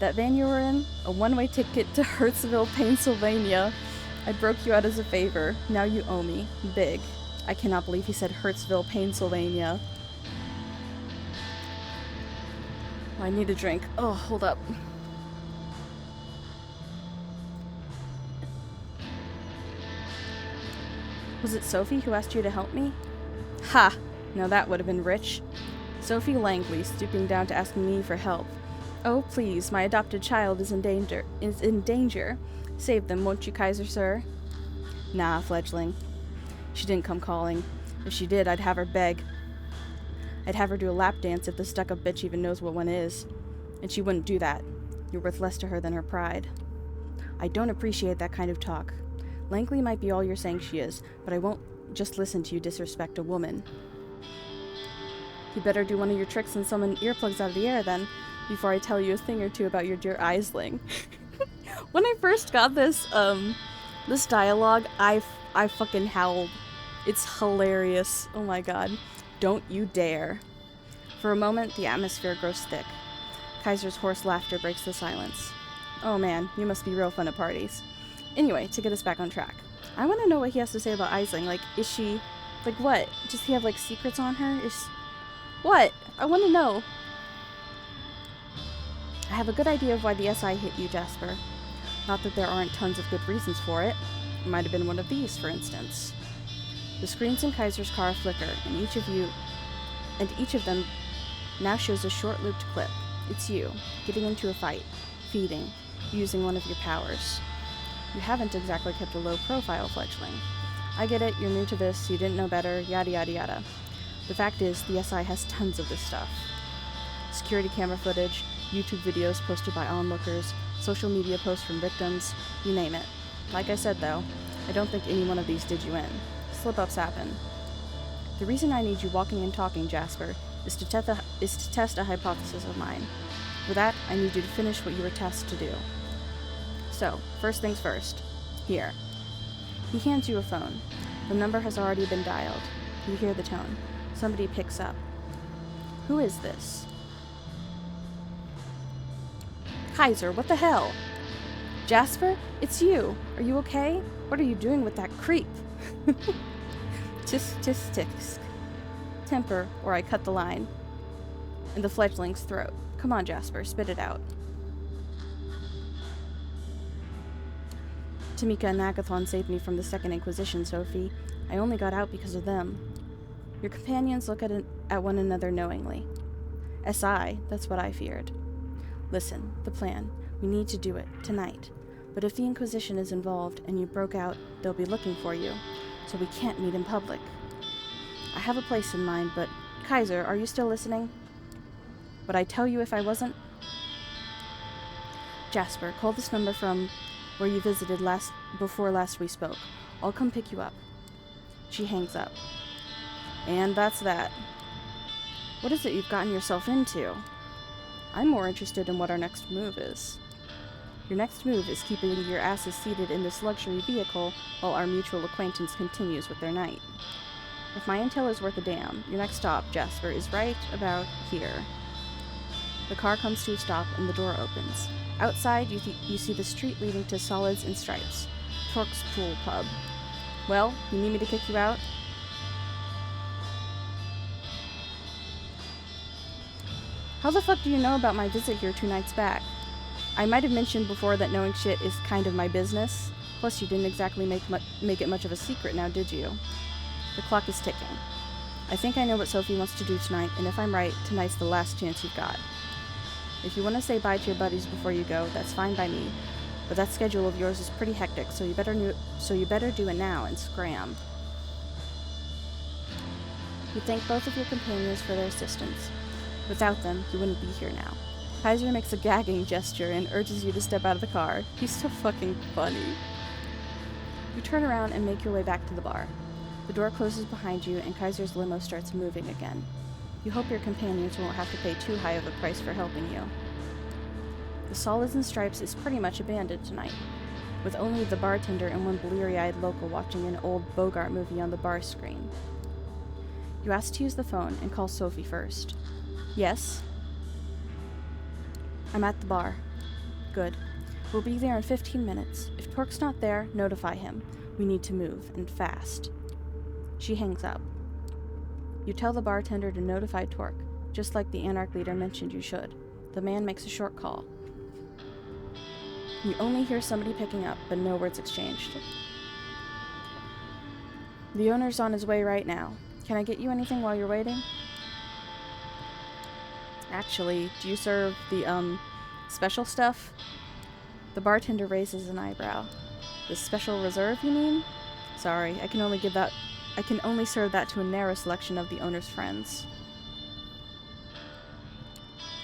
That van you were in? A one-way ticket to Hertzville, Pennsylvania. I broke you out as a favor. Now you owe me. Big. I cannot believe he said Hertzville, Pennsylvania. I need a drink. Oh, hold up. Was it Sophie who asked you to help me? Ha! Now that would have been rich. Sophie Langley, stooping down to ask me for help. Oh, please, my adopted child is in danger. Save them, won't you, Kaiser, sir? Nah, fledgling. She didn't come calling. If she did, I'd have her beg. I'd have her do a lap dance if the stuck-up bitch even knows what one is. And she wouldn't do that. You're worth less to her than her pride. I don't appreciate that kind of talk. Langley might be all you're saying she is, but I won't just listen to you disrespect a woman. You better do one of your tricks and summon earplugs out of the air, then, before I tell you a thing or two about your dear Aisling. When I first got this dialogue, I fucking howled. It's hilarious. Oh my god. Don't you dare. For a moment, the atmosphere grows thick. Kaiser's hoarse laughter breaks the silence. Oh man, you must be real fun at parties. Anyway, to get us back on track. I want to know what he has to say about Aisling. Like, is she... Like, what? Does he have, like, secrets on her? What? I want to know. I have a good idea of why the SI hit you, Jasper. Not that there aren't tons of good reasons for it. It might have been one of these, for instance. The screens in Kaiser's car flicker, and each of them now shows a short-looped clip. It's you, getting into a fight, feeding, using one of your powers. You haven't exactly kept a low profile, fledgling. I get it, you're new to this, you didn't know better, yada yada yada. The fact is, the SI has tons of this stuff. Security camera footage, YouTube videos posted by onlookers, social media posts from victims, you name it. Like I said though, I don't think any one of these did you in. Slip-ups happen. The reason I need you walking and talking, Jasper, is to test a hypothesis of mine. For that, I need you to finish what you were tasked to do. So, first things first. Here. He hands you a phone. The number has already been dialed. You hear the tone. Somebody picks up. Who is this? Kaiser, what the hell? Jasper, it's you. Are you okay? What are you doing with that creep? Tisk, tisk, tisk. Temper, or I cut the line. In the fledgling's throat. Come on, Jasper, spit it out. Tamika and Agathon saved me from the Second Inquisition, Sophie. I only got out because of them. Your companions look at one another knowingly. SI, that's what I feared. Listen, the plan. We need to do it, tonight. But if the Inquisition is involved and you broke out, they'll be looking for you. So we can't meet in public. I have a place in mind, but... Kaiser, are you still listening? Would I tell you if I wasn't? Jasper, call this number from where you visited before last we spoke. I'll come pick you up. She hangs up. And that's that. What is it you've gotten yourself into? I'm more interested in what our next move is. Your next move is keeping your asses seated in this luxury vehicle while our mutual acquaintance continues with their night. If my intel is worth a damn, your next stop, Jasper, is right about here. The car comes to a stop and the door opens. Outside, you see the street leading to Solids and Stripes, Torque's Pool Pub. Well, you need me to kick you out? How the fuck do you know about my visit here 2 nights back? I might have mentioned before that knowing shit is kind of my business. Plus, you didn't exactly make it much of a secret now, did you? The clock is ticking. I think I know what Sophie wants to do tonight, and if I'm right, tonight's the last chance you've got. If you want to say bye to your buddies before you go, that's fine by me, but that schedule of yours is pretty hectic, so you better do it now and scram. You thank both of your companions for their assistance. Without them, you wouldn't be here now. Kaiser makes a gagging gesture and urges you to step out of the car. He's so fucking funny. You turn around and make your way back to the bar. The door closes behind you and Kaiser's limo starts moving again. You hope your companions won't have to pay too high of a price for helping you. The Solids and Stripes is pretty much abandoned tonight, with only the bartender and one bleary-eyed local watching an old Bogart movie on the bar screen. You ask to use the phone and call Sophie first. Yes? I'm at the bar. Good. We'll be there in 15 minutes. If Torque's not there, notify him. We need to move, and fast. She hangs up. You tell the bartender to notify Torque, just like the Anarch leader mentioned you should. The man makes a short call. You only hear somebody picking up, but no words exchanged. The owner's on his way right now. Can I get you anything while you're waiting? Actually, do you serve the, special stuff? The bartender raises an eyebrow. The special reserve, you mean? Sorry, I can only serve that to a narrow selection of the owner's friends.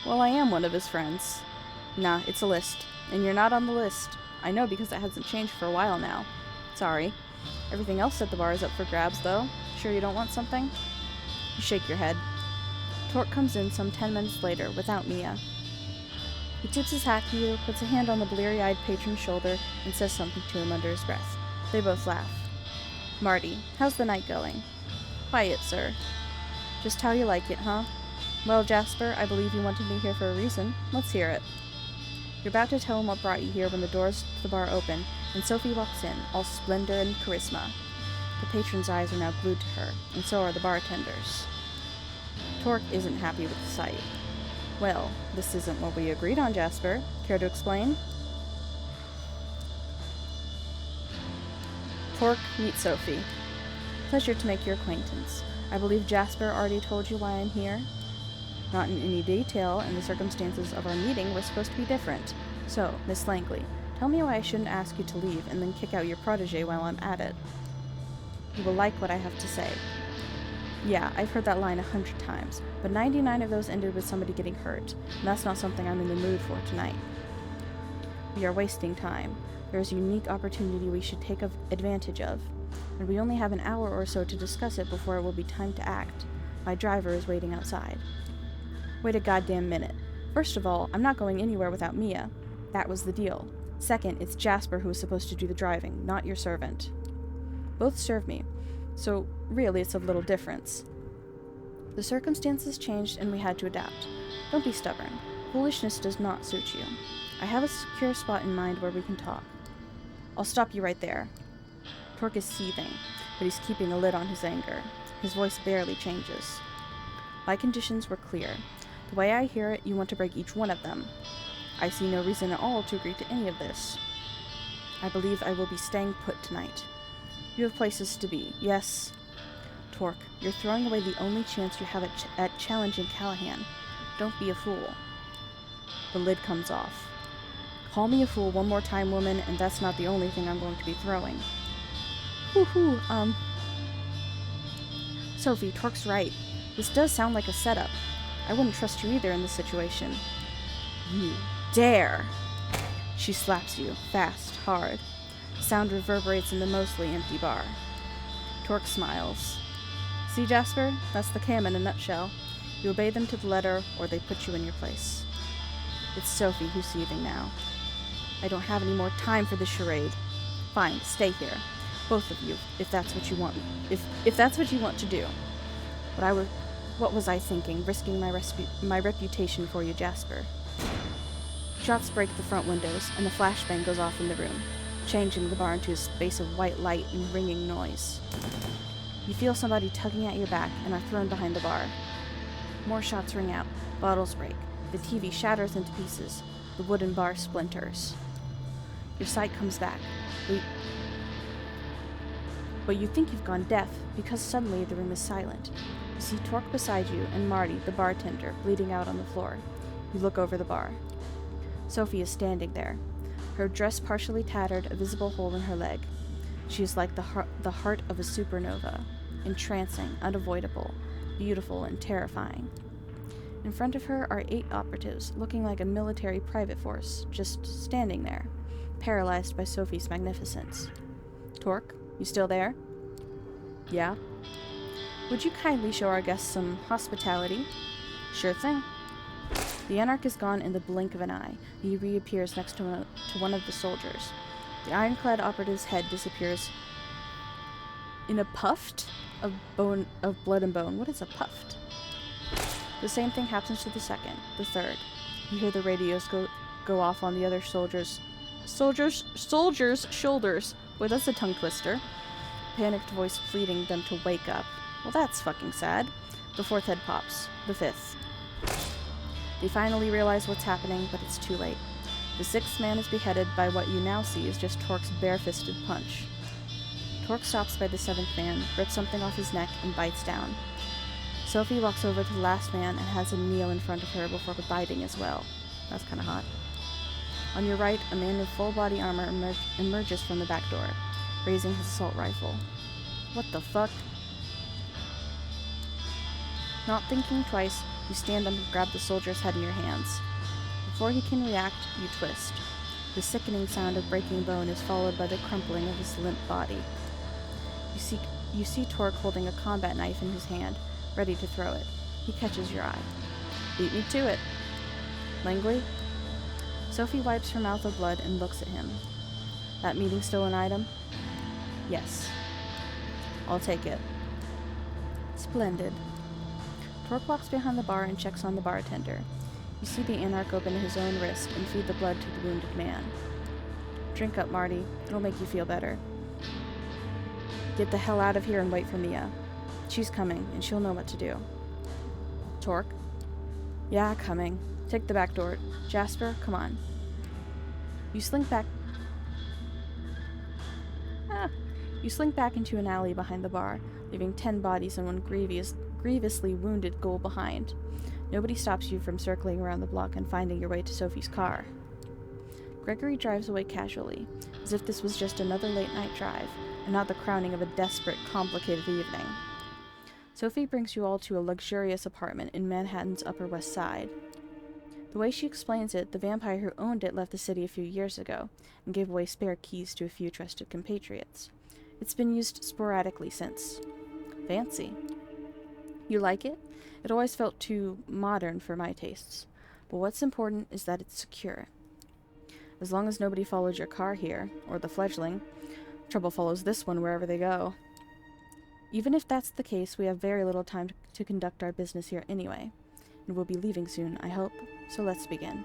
Well, I am one of his friends. Nah, it's a list. And you're not on the list. I know because it hasn't changed for a while now. Sorry. Everything else at the bar is up for grabs, though. Sure you don't want something? You shake your head. Torque comes in some 10 minutes later, without Mia. He tips his hat to you, puts a hand on the bleary-eyed patron's shoulder, and says something to him under his breath. They both laugh. Marty, how's the night going? Quiet, sir. Just how you like it, huh? Well, Jasper, I believe you wanted me here for a reason. Let's hear it. You're about to tell him what brought you here when the doors to the bar open, and Sophie walks in, all splendor and charisma. The patron's eyes are now glued to her, and so are the bartender's. Torque isn't happy with the sight. Well, this isn't what we agreed on, Jasper. Care to explain? Torque, meet Sophie. Pleasure to make your acquaintance. I believe Jasper already told you why I'm here? Not in any detail, and the circumstances of our meeting were supposed to be different. So, Miss Langley, tell me why I shouldn't ask you to leave and then kick out your protege while I'm at it. You will like what I have to say. Yeah, I've heard that line 100 times, but 99 of those ended with somebody getting hurt, and that's not something I'm in the mood for tonight. We are wasting time. There is a unique opportunity we should take advantage of, and we only have an hour or so to discuss it before it will be time to act. My driver is waiting outside. Wait a goddamn minute. First of all, I'm not going anywhere without Mia. That was the deal. Second, it's Jasper who is supposed to do the driving, not your servant. Both serve me, so really it's of little difference. The circumstances changed and we had to adapt. Don't be stubborn. Foolishness does not suit you. I have a secure spot in mind where we can talk. I'll stop you right there. Torque is seething, but he's keeping a lid on his anger. His voice barely changes. My conditions were clear. The way I hear it, you want to break each one of them. I see no reason at all to agree to any of this. I believe I will be staying put tonight. You have places to be, yes? Torque, you're throwing away the only chance you have at challenging Callahan. Don't be a fool. The lid comes off. Call me a fool one more time, woman, and that's not the only thing I'm going to be throwing. Sophie, Torque's right. This does sound like a setup. I wouldn't trust you either in this situation. You dare! She slaps you, fast, hard. The sound reverberates in the mostly empty bar. Torque smiles. See, Jasper? That's the cam in a nutshell. You obey them to the letter, or they put you in your place. It's Sophie who's seething now. I don't have any more time for this charade. Fine, stay here. Both of you, if that's what you want. If that's what you want to do. What was I thinking, risking my reputation for you, Jasper? Shots break the front windows, and a flashbang goes off in the room, changing the bar into a space of white light and ringing noise. You feel somebody tugging at your back and are thrown behind the bar. More shots ring out, bottles break, the TV shatters into pieces, the wooden bar splinters. Your sight comes back. We But you think you've gone deaf, because suddenly the room is silent. You see Torque beside you, and Marty, the bartender, bleeding out on the floor. You look over the bar. Sophie is standing there, her dress partially tattered, a visible hole in her leg. She is like the heart of a supernova, entrancing, unavoidable, beautiful, and terrifying. In front of her are 8 operatives, looking like a military private force, just standing there, paralyzed by Sophie's magnificence. Torque, you still there? Yeah? Would you kindly show our guests some hospitality? Sure thing. The Anarch is gone in the blink of an eye. He reappears next to one of the soldiers. The ironclad operative's head disappears in a puft of blood and bone. What is a puft? The same thing happens to the second, the third. You hear the radios go off on the other soldiers' shoulders. Boy, that's a tongue twister. Panicked voice pleading them to wake up. Well, that's fucking sad. The 4th head pops. The 5th. They finally realize what's happening, but it's too late. The 6th man is beheaded by what you now see is just Torque's bare-fisted punch. Torque stops by the 7th man, rips something off his neck, and bites down. Sophie walks over to the last man and has him kneel in front of her before biting as well. That's kinda hot. On your right, a man in full body armor emerges from the back door, raising his assault rifle. What the fuck? Not thinking twice, you stand up and grab the soldier's head in your hands. Before he can react, you twist. The sickening sound of breaking bone is followed by the crumpling of his limp body. You see Torque holding a combat knife in his hand, ready to throw it. He catches your eye. Beat me to it. Langley? Sophie wipes her mouth of blood and looks at him. That meeting still an item? Yes. I'll take it. Splendid. Torque walks behind the bar and checks on the bartender. You see the Anarch open his own wrist and feed the blood to the wounded man. Drink up, Marty. It'll make you feel better. Get the hell out of here and wait for Mia. She's coming, and she'll know what to do. Torque? Yeah, coming. Take the back door. Jasper, come on. You slink back into an alley behind the bar, leaving 10 bodies and one grievously wounded ghoul behind. Nobody stops you from circling around the block and finding your way to Sophie's car. Gregory drives away casually, as if this was just another late-night drive, and not the crowning of a desperate, complicated evening. Sophie brings you all to a luxurious apartment in Manhattan's Upper West Side. The way she explains it, the vampire who owned it left the city a few years ago, and gave away spare keys to a few trusted compatriots. It's been used sporadically since. Fancy. You like it? It always felt too modern for my tastes. But what's important is that it's secure. As long as nobody follows your car here, or the fledgling, trouble follows this one wherever they go. Even if that's the case, we have very little time to conduct our business here anyway. And we'll be leaving soon, I hope. So let's begin.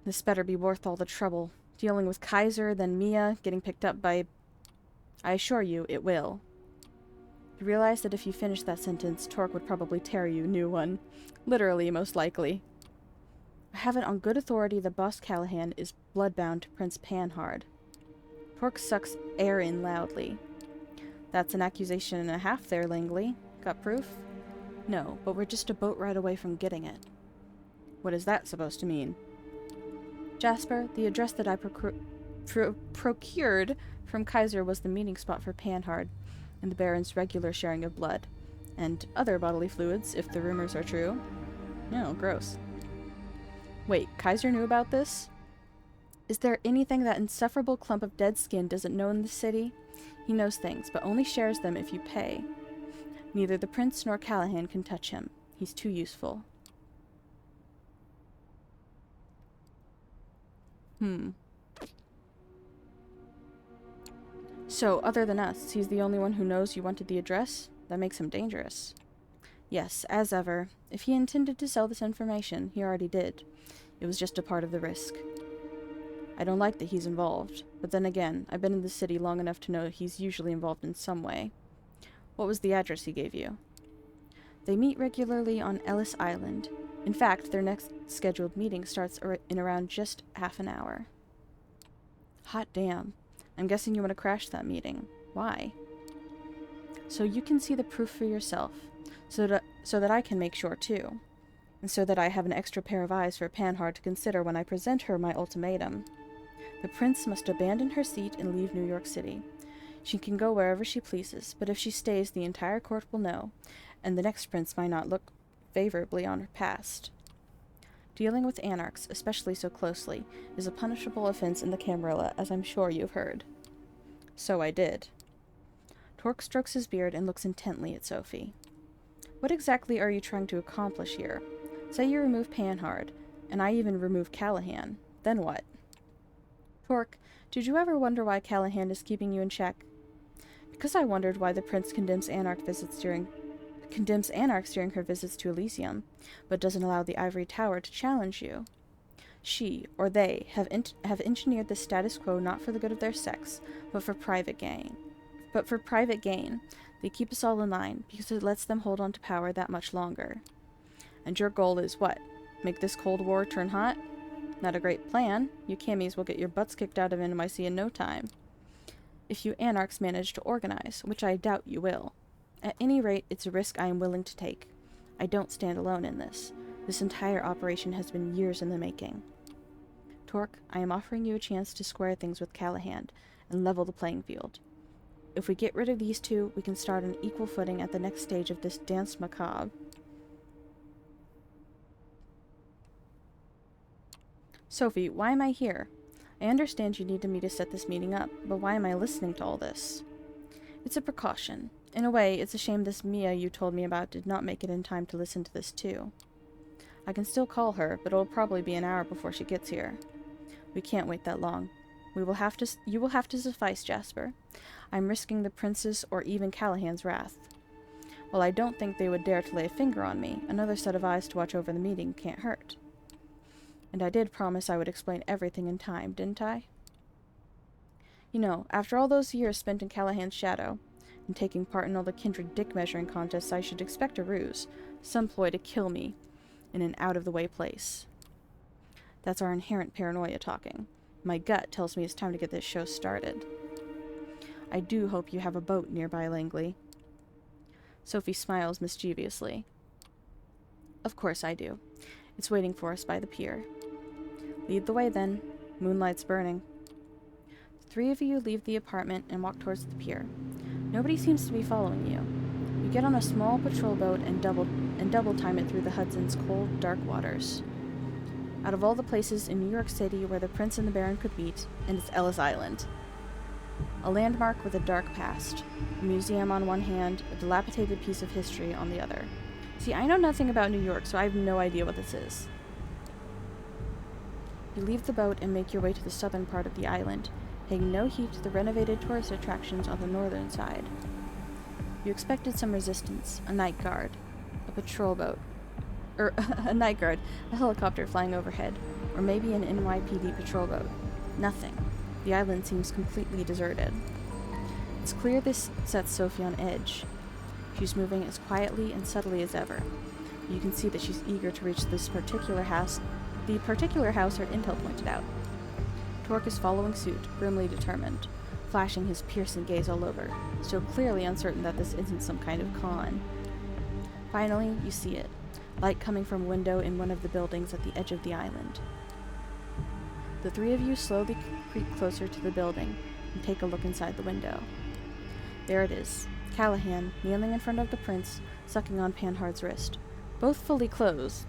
This better be worth all the trouble. Dealing with Kaiser, then Mia, getting picked up by... I assure you, it will. You realize that if you finish that sentence, Torque would probably tear you a new one. Literally, most likely. I have it on good authority that Boss Callahan is bloodbound to Prince Panhard. Torque sucks air in loudly. That's an accusation and a half there, Langley. Got proof? No, but we're just a boat ride away from getting it. What is that supposed to mean? Jasper, the address that I procured from Kaiser was the meeting spot for Panhard and the Baron's regular sharing of blood. And other bodily fluids, if the rumors are true. No, gross. Wait, Kaiser knew about this? Is there anything that insufferable clump of dead skin doesn't know in the city? He knows things, but only shares them if you pay. Neither the prince nor Callahan can touch him. He's too useful. So, other than us, he's the only one who knows you wanted the address? That makes him dangerous. Yes, as ever. If he intended to sell this information, he already did. It was just a part of the risk. I don't like that he's involved, but then again, I've been in the city long enough to know he's usually involved in some way. What was the address he gave you? They meet regularly on Ellis Island. In fact, their next scheduled meeting starts in around just half an hour. Hot damn. I'm guessing you want to crash that meeting. Why? So you can see the proof for yourself, so that I can make sure too, and so that I have an extra pair of eyes for Panhard to consider when I present her my ultimatum. The prince must abandon her seat and leave New York City. She can go wherever she pleases, but if she stays, the entire court will know, and the next prince might not look favorably on her past. Dealing with anarchs, especially so closely, is a punishable offense in the Camarilla, as I'm sure you've heard. So I did. Torque strokes his beard and looks intently at Sophie. What exactly are you trying to accomplish here? Say you remove Panhard, and I even remove Callahan. Then what? Torque, did you ever wonder why Callahan is keeping you in check? Because I wondered why the prince condemns anarchs during her visits to Elysium, but doesn't allow the Ivory Tower to challenge you. She, or they, have engineered the status quo not for the good of their sex, but for private gain. They keep us all in line, because it lets them hold on to power that much longer. And your goal is what? Make this Cold War turn hot? Not a great plan. You camis will get your butts kicked out of NYC in no time. If you anarchs manage to organize, which I doubt you will. At any rate, it's a risk I am willing to take. I don't stand alone in this. This entire operation has been years in the making. Torque, I am offering you a chance to square things with Callahan and level the playing field. If we get rid of these two, we can start on equal footing at the next stage of this dance macabre. Sophie, why am I here? I understand you needed me to set this meeting up, but why am I listening to all this? It's a precaution. In a way, it's a shame this Mia you told me about did not make it in time to listen to this too. I can still call her, but it'll probably be an hour before she gets here. We can't wait that long. You will have to suffice, Jasper. I'm risking the prince's or even Callahan's wrath. While I don't think they would dare to lay a finger on me, another set of eyes to watch over the meeting can't hurt. And I did promise I would explain everything in time, didn't I? You know, after all those years spent in Callahan's shadow, and taking part in all the kindred dick-measuring contests, I should expect a ruse, some ploy to kill me in an out-of-the-way place. That's our inherent paranoia talking. My gut tells me it's time to get this show started. I do hope you have a boat nearby, Langley. Sophie smiles mischievously. Of course I do. It's waiting for us by the pier. Lead the way, then. Moonlight's burning. The three of you leave the apartment and walk towards the pier. Nobody seems to be following you. You get on a small patrol boat and double time it through the Hudson's cold, dark waters. Out of all the places in New York City where the Prince and the Baron could meet, and it's Ellis Island. A landmark with a dark past, a museum on one hand, a dilapidated piece of history on the other. See, I know nothing about New York, so I have no idea what this is. You leave the boat and make your way to the southern part of the island, paying no heed to the renovated tourist attractions on the northern side. You expected some resistance, a night guard, a patrol boat, a night guard, a helicopter flying overhead, or maybe an NYPD patrol boat. Nothing. The island seems completely deserted. It's clear this sets Sophie on edge. She's moving as quietly and subtly as ever. You can see that she's eager to reach this particular house, the particular house her intel pointed out. Torque is following suit, grimly determined, flashing his piercing gaze all over, still clearly uncertain that this isn't some kind of con. Finally, you see it, light coming from a window in one of the buildings at the edge of the island. The three of you slowly creep closer to the building and take a look inside the window. There it is, Callahan, kneeling in front of the prince, sucking on Panhard's wrist. Both fully clothed,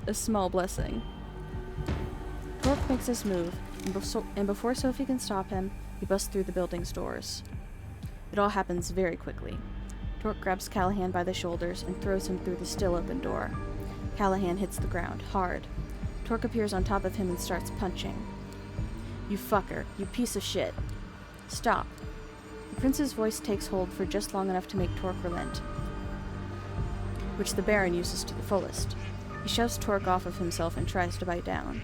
a small blessing. Torque makes his move, and before Sophie can stop him, he busts through the building's doors. It all happens very quickly. Torque grabs Callahan by the shoulders and throws him through the still open door. Callahan hits the ground, hard. Torque appears on top of him and starts punching. You fucker, you piece of shit. Stop. The prince's voice takes hold for just long enough to make Torque relent, which the Baron uses to the fullest. He shoves Torque off of himself and tries to bite down.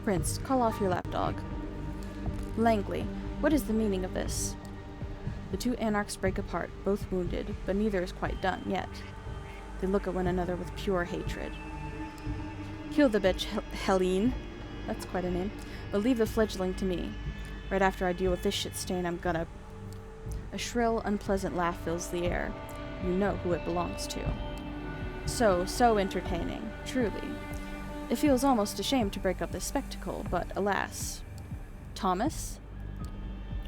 Prince, call off your lapdog. Langley, what is the meaning of this? The two anarchs break apart, both wounded, but neither is quite done yet. They look at one another with pure hatred. Kill the bitch, Helene. That's quite a name. But leave the fledgling to me. Right after I deal with this shit stain, I'm gonna... A shrill, unpleasant laugh fills the air. You know who it belongs to. So entertaining, truly. It feels almost a shame to break up this spectacle, but alas. Thomas?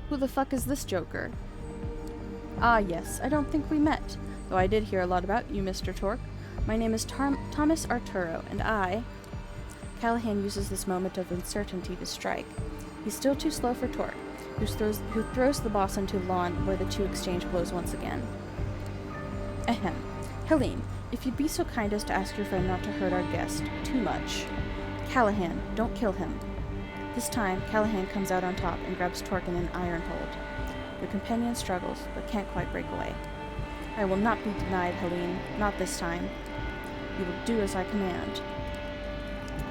Who the fuck is this joker? Ah, yes, I don't think we met, though I did hear a lot about you, Mr. Torque. My name is Thomas Arturo, and I... Callahan uses this moment of uncertainty to strike. He's still too slow for Torque, who throws the boss onto the lawn where the two exchange blows once again. Ahem. Helene, if you'd be so kind as to ask your friend not to hurt our guest too much. Callahan, don't kill him. This time, Callahan comes out on top and grabs Torque in an iron hold. The companion struggles, but can't quite break away. I will not be denied, Helene. Not this time. You will do as I command.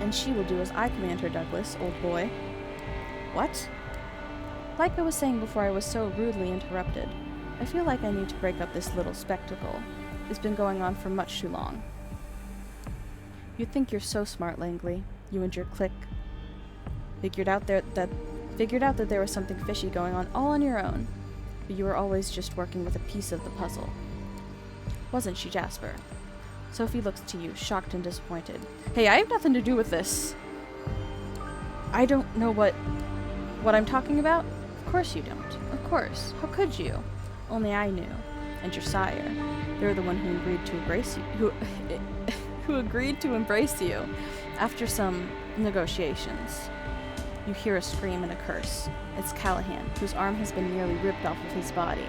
And she will do as I command her, Douglas, old boy. What? Like I was saying before I was so rudely interrupted, I feel like I need to break up this little spectacle. It's been going on for much too long. You think you're so smart, Langley. You and your clique. Figured out that there was something fishy going on all on your own, but you were always just working with a piece of the puzzle. Wasn't she, Jasper? Sophie looks to you, shocked and disappointed. Hey, I have nothing to do with this. I don't know what I'm talking about? Of course you don't. Of course. How could you? Only I knew. And your sire. They're the one who agreed to embrace you. Who agreed to embrace you after some negotiations. You hear a scream and a curse. It's Callahan, whose arm has been nearly ripped off of his body.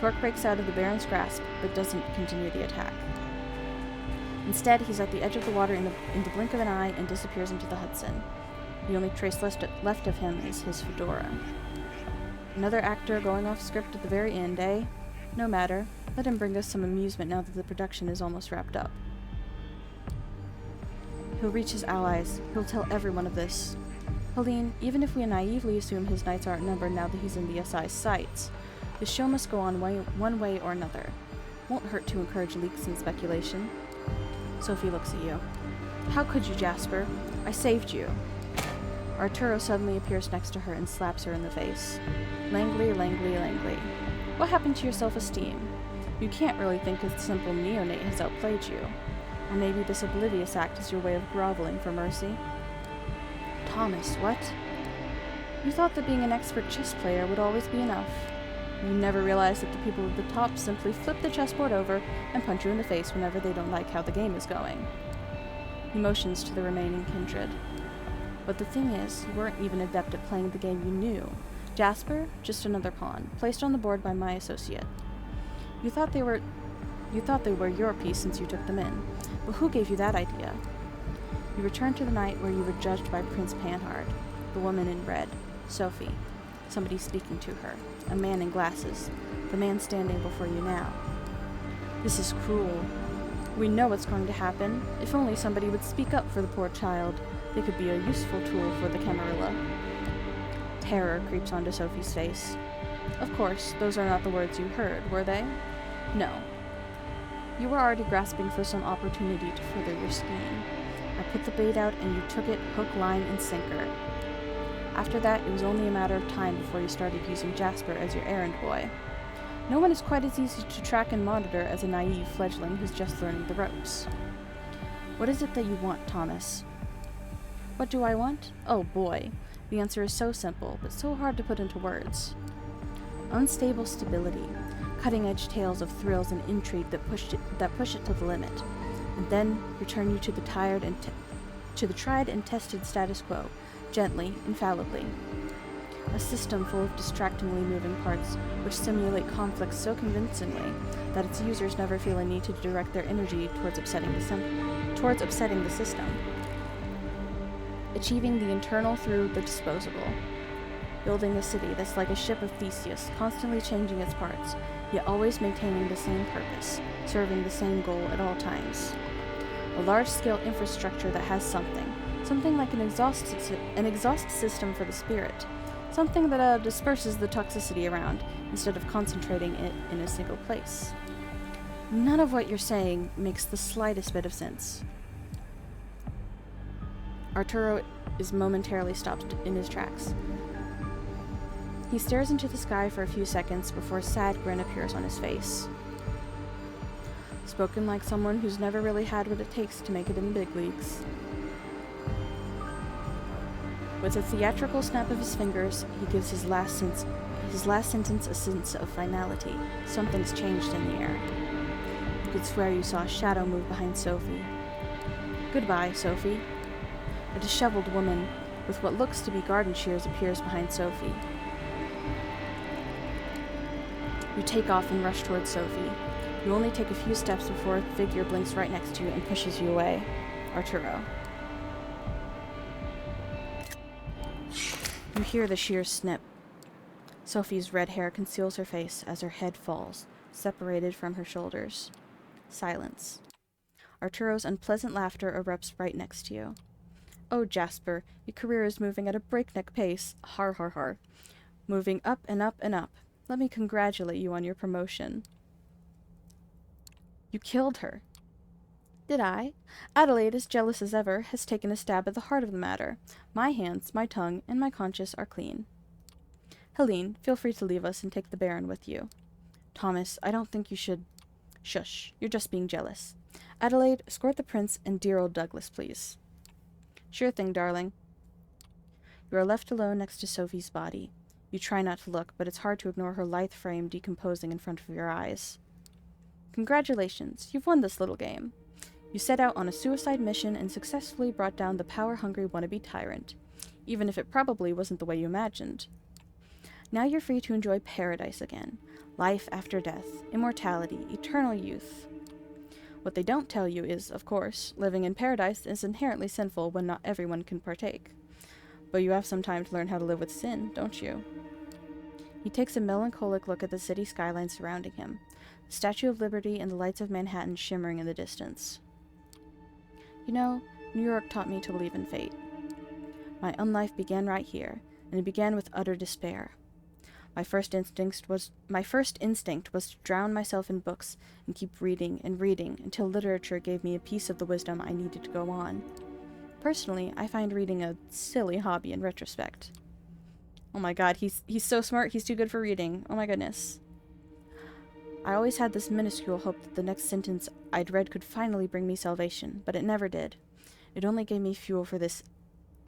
Torque breaks out of the Baron's grasp, but doesn't continue the attack. Instead, he's at the edge of the water in the blink of an eye and disappears into the Hudson. The only trace left of him is his fedora. Another actor going off script at the very end, eh? No matter. Let him bring us some amusement now that the production is almost wrapped up. He'll reach his allies. He'll tell everyone of this. Helene, even if we naively assume his nights aren't numbered now that he's in the SI's sights, the show must go on one way or another. Won't hurt to encourage leaks and speculation. Sophie looks at you. How could you, Jasper? I saved you. Arturo suddenly appears next to her and slaps her in the face. Langley, Langley, Langley. What happened to your self-esteem? You can't really think a simple neonate has outplayed you. Or maybe this oblivious act is your way of groveling for mercy? Thomas, what? You thought that being an expert chess player would always be enough. You never realized that the people at the top simply flip the chessboard over and punch you in the face whenever they don't like how the game is going. He motions to the remaining kindred. But the thing is, you weren't even adept at playing the game you knew. Jasper, just another pawn, placed on the board by my associate. You thought they were your piece since you took them in, but who gave you that idea? You returned to the night where you were judged by Prince Panhard, the woman in red, Sophie, somebody speaking to her, a man in glasses, the man standing before you now. This is cruel. We know what's going to happen. If only somebody would speak up for the poor child. They could be a useful tool for the Camarilla. Terror creeps onto Sophie's face. Of course, those are not the words you heard, were they? No. You were already grasping for some opportunity to further your scheme. I put the bait out and you took it hook, line, and sinker. After that, it was only a matter of time before you started using Jasper as your errand boy. No one is quite as easy to track and monitor as a naive fledgling who's just learning the ropes. What is it that you want, Thomas? What do I want? Oh boy. The answer is so simple, but so hard to put into words. Unstable stability, cutting-edge tales of thrills and intrigue that push it to the limit, and then return you to the tried and tested status quo, gently, infallibly. A system full of distractingly moving parts, which simulate conflicts so convincingly that its users never feel a need to direct their energy towards upsetting the system. Achieving the internal through the disposable. Building a city that's like a ship of Theseus, constantly changing its parts, yet always maintaining the same purpose, serving the same goal at all times. A large-scale infrastructure that has something like an exhaust system for the spirit, something that disperses the toxicity around, instead of concentrating it in a single place. None of what you're saying makes the slightest bit of sense. Arturo is momentarily stopped in his tracks. He stares into the sky for a few seconds before a sad grin appears on his face. Spoken like someone who's never really had what it takes to make it in the big leagues. With a theatrical snap of his fingers, he gives his last sentence a sense of finality. Something's changed in the air. You could swear you saw a shadow move behind Sophie. Goodbye, Sophie. A disheveled woman with what looks to be garden shears appears behind Sophie. You take off and rush towards Sophie. You only take a few steps before a figure blinks right next to you and pushes you away. Arturo. You hear the shears snip. Sophie's red hair conceals her face as her head falls, separated from her shoulders. Silence. Arturo's unpleasant laughter erupts right next to you. Oh, Jasper, your career is moving at a breakneck pace. Har har har. Moving up and up and up. Let me congratulate you on your promotion. You killed her. Did I? Adelaide, as jealous as ever, has taken a stab at the heart of the matter. My hands, my tongue, and my conscience are clean. Helene, feel free to leave us and take the Baron with you. Thomas, I don't think you should... Shush, you're just being jealous. Adelaide, escort the prince and dear old Douglas, please. Sure thing, darling. You are left alone next to Sophie's body. You try not to look, but it's hard to ignore her lithe frame decomposing in front of your eyes. Congratulations, you've won this little game. You set out on a suicide mission and successfully brought down the power-hungry wannabe tyrant, even if it probably wasn't the way you imagined. Now you're free to enjoy paradise again. Life after death, immortality, eternal youth. What they don't tell you is, of course, living in paradise is inherently sinful when not everyone can partake. But you have some time to learn how to live with sin, don't you? He takes a melancholic look at the city skyline surrounding him, the Statue of Liberty and the lights of Manhattan shimmering in the distance. You know, New York taught me to believe in fate. My unlife began right here, and it began with utter despair. My first instinct was to drown myself in books and keep reading and reading until literature gave me a piece of the wisdom I needed to go on. Personally, I find reading a silly hobby in retrospect. Oh my god, he's so smart, he's too good for reading. Oh my goodness. I always had this minuscule hope that the next sentence I'd read could finally bring me salvation, but it never did. It only gave me fuel for this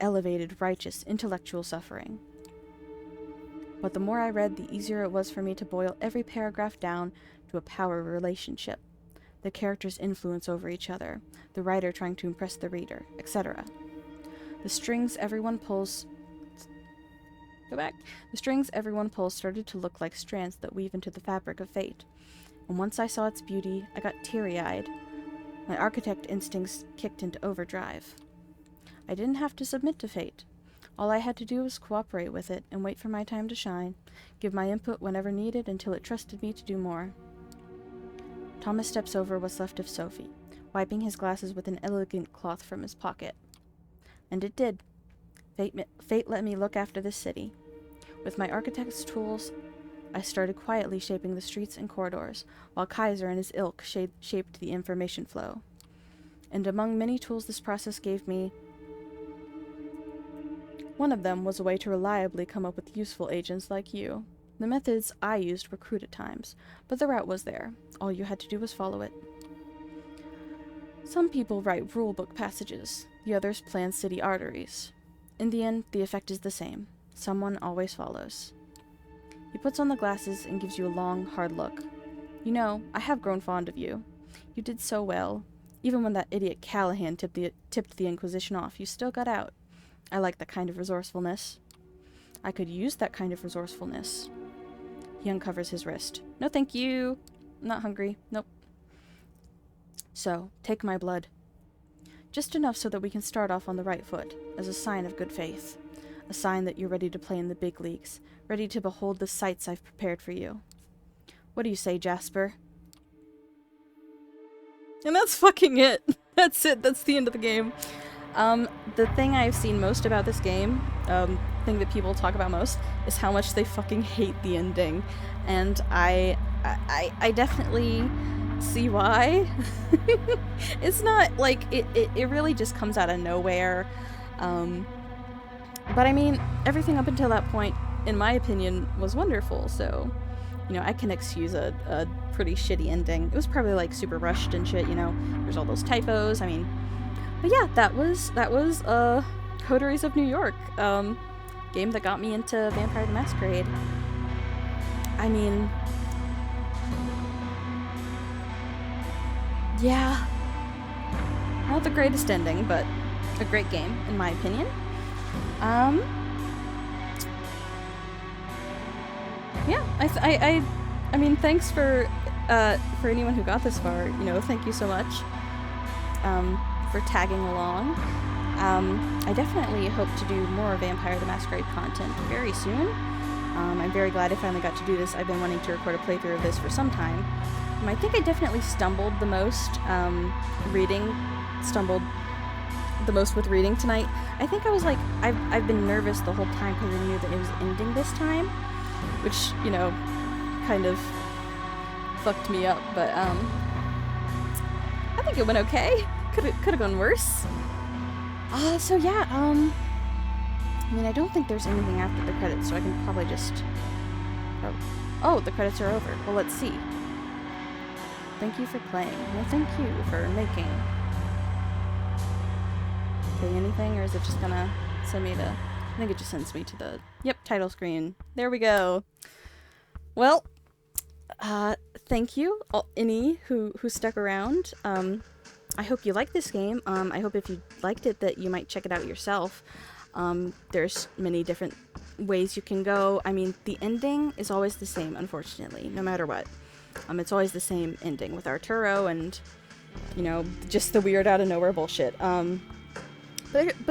elevated, righteous, intellectual suffering. But the more I read, the easier it was for me to boil every paragraph down to a power relationship. The characters' influence over each other, the writer trying to impress the reader, etc. The strings everyone pulls started to look like strands that weave into the fabric of fate. And once I saw its beauty, I got teary-eyed. My architect instincts kicked into overdrive. I didn't have to submit to fate. All I had to do was cooperate with it and wait for my time to shine, give my input whenever needed until it trusted me to do more. Thomas steps over what's left of Sophie, wiping his glasses with an elegant cloth from his pocket. And it did. Fate let me look after this city. With my architect's tools, I started quietly shaping the streets and corridors, while Kaiser and his ilk shaped the information flow. And among many tools this process gave me, one of them was a way to reliably come up with useful agents like you. The methods I used were crude at times, but the route was there. All you had to do was follow it. Some people write rulebook passages, the others plan city arteries. In the end, the effect is the same. Someone always follows. He puts on the glasses and gives you a long, hard look. You know, I have grown fond of you. You did so well. Even when that idiot Callahan tipped the Inquisition off, you still got out. I like that kind of resourcefulness. I could use that kind of resourcefulness. He uncovers his wrist. No thank you. I'm not hungry. Nope. So, take my blood. Just enough so that we can start off on the right foot, as a sign of good faith. A sign that you're ready to play in the big leagues, ready to behold the sights I've prepared for you. What do you say, Jasper? And that's fucking it. That's it. That's the end of the game. The thing I've seen most about this game, thing that people talk about most, is how much they fucking hate the ending. And I definitely see why. It's not like it really just comes out of nowhere. But I mean, everything up until that point, in my opinion, was wonderful. So, you know, I can excuse a pretty shitty ending. It was probably like super rushed and shit. You know, there's all those typos. I mean, but yeah, that was Coteries of New York, game that got me into Vampire the Masquerade. I mean, yeah, not the greatest ending, but a great game in my opinion. Yeah, I mean, thanks for anyone who got this far. You know, thank you so much for tagging along. I definitely hope to do more Vampire the Masquerade content very soon. I'm very glad I finally got to do this. I've been wanting to record a playthrough of this for some time. I think I definitely stumbled the most with reading tonight. I think I was like, I've been nervous the whole time because I knew that it was ending this time, which, you know, kind of fucked me up, but I think it went okay. Could have gone worse. So yeah, I mean, I don't think there's anything after the credits, so I can probably just... Oh, the credits are over. Well, let's see. Thank you for playing. Well, thank you for making. Okay, anything, or is it just gonna send me to... I think it just sends me to the... Yep, title screen. There we go. Well, thank you, any who stuck around. I hope you liked this game. I hope if you liked it that you might check it out yourself. There's many different ways you can go. I mean, the ending is always the same, unfortunately, no matter what. It's always the same ending with Arturo and, you know, just the weird out of nowhere bullshit. But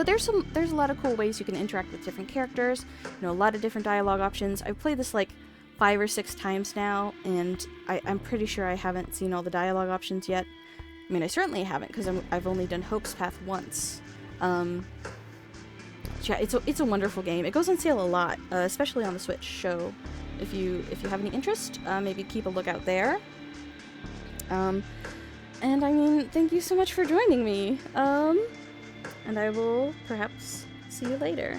there's a lot of cool ways you can interact with different characters. You know, a lot of different dialogue options. I've played this like 5 or 6 times now, and I'm pretty sure I haven't seen all the dialogue options yet. I mean, I certainly haven't, because I've only done Hope's Path once. Yeah, it's a wonderful game. It goes on sale a lot, especially on the Switch. So, if you have any interest, maybe keep a lookout there. And I mean, thank you so much for joining me. And I will perhaps see you later.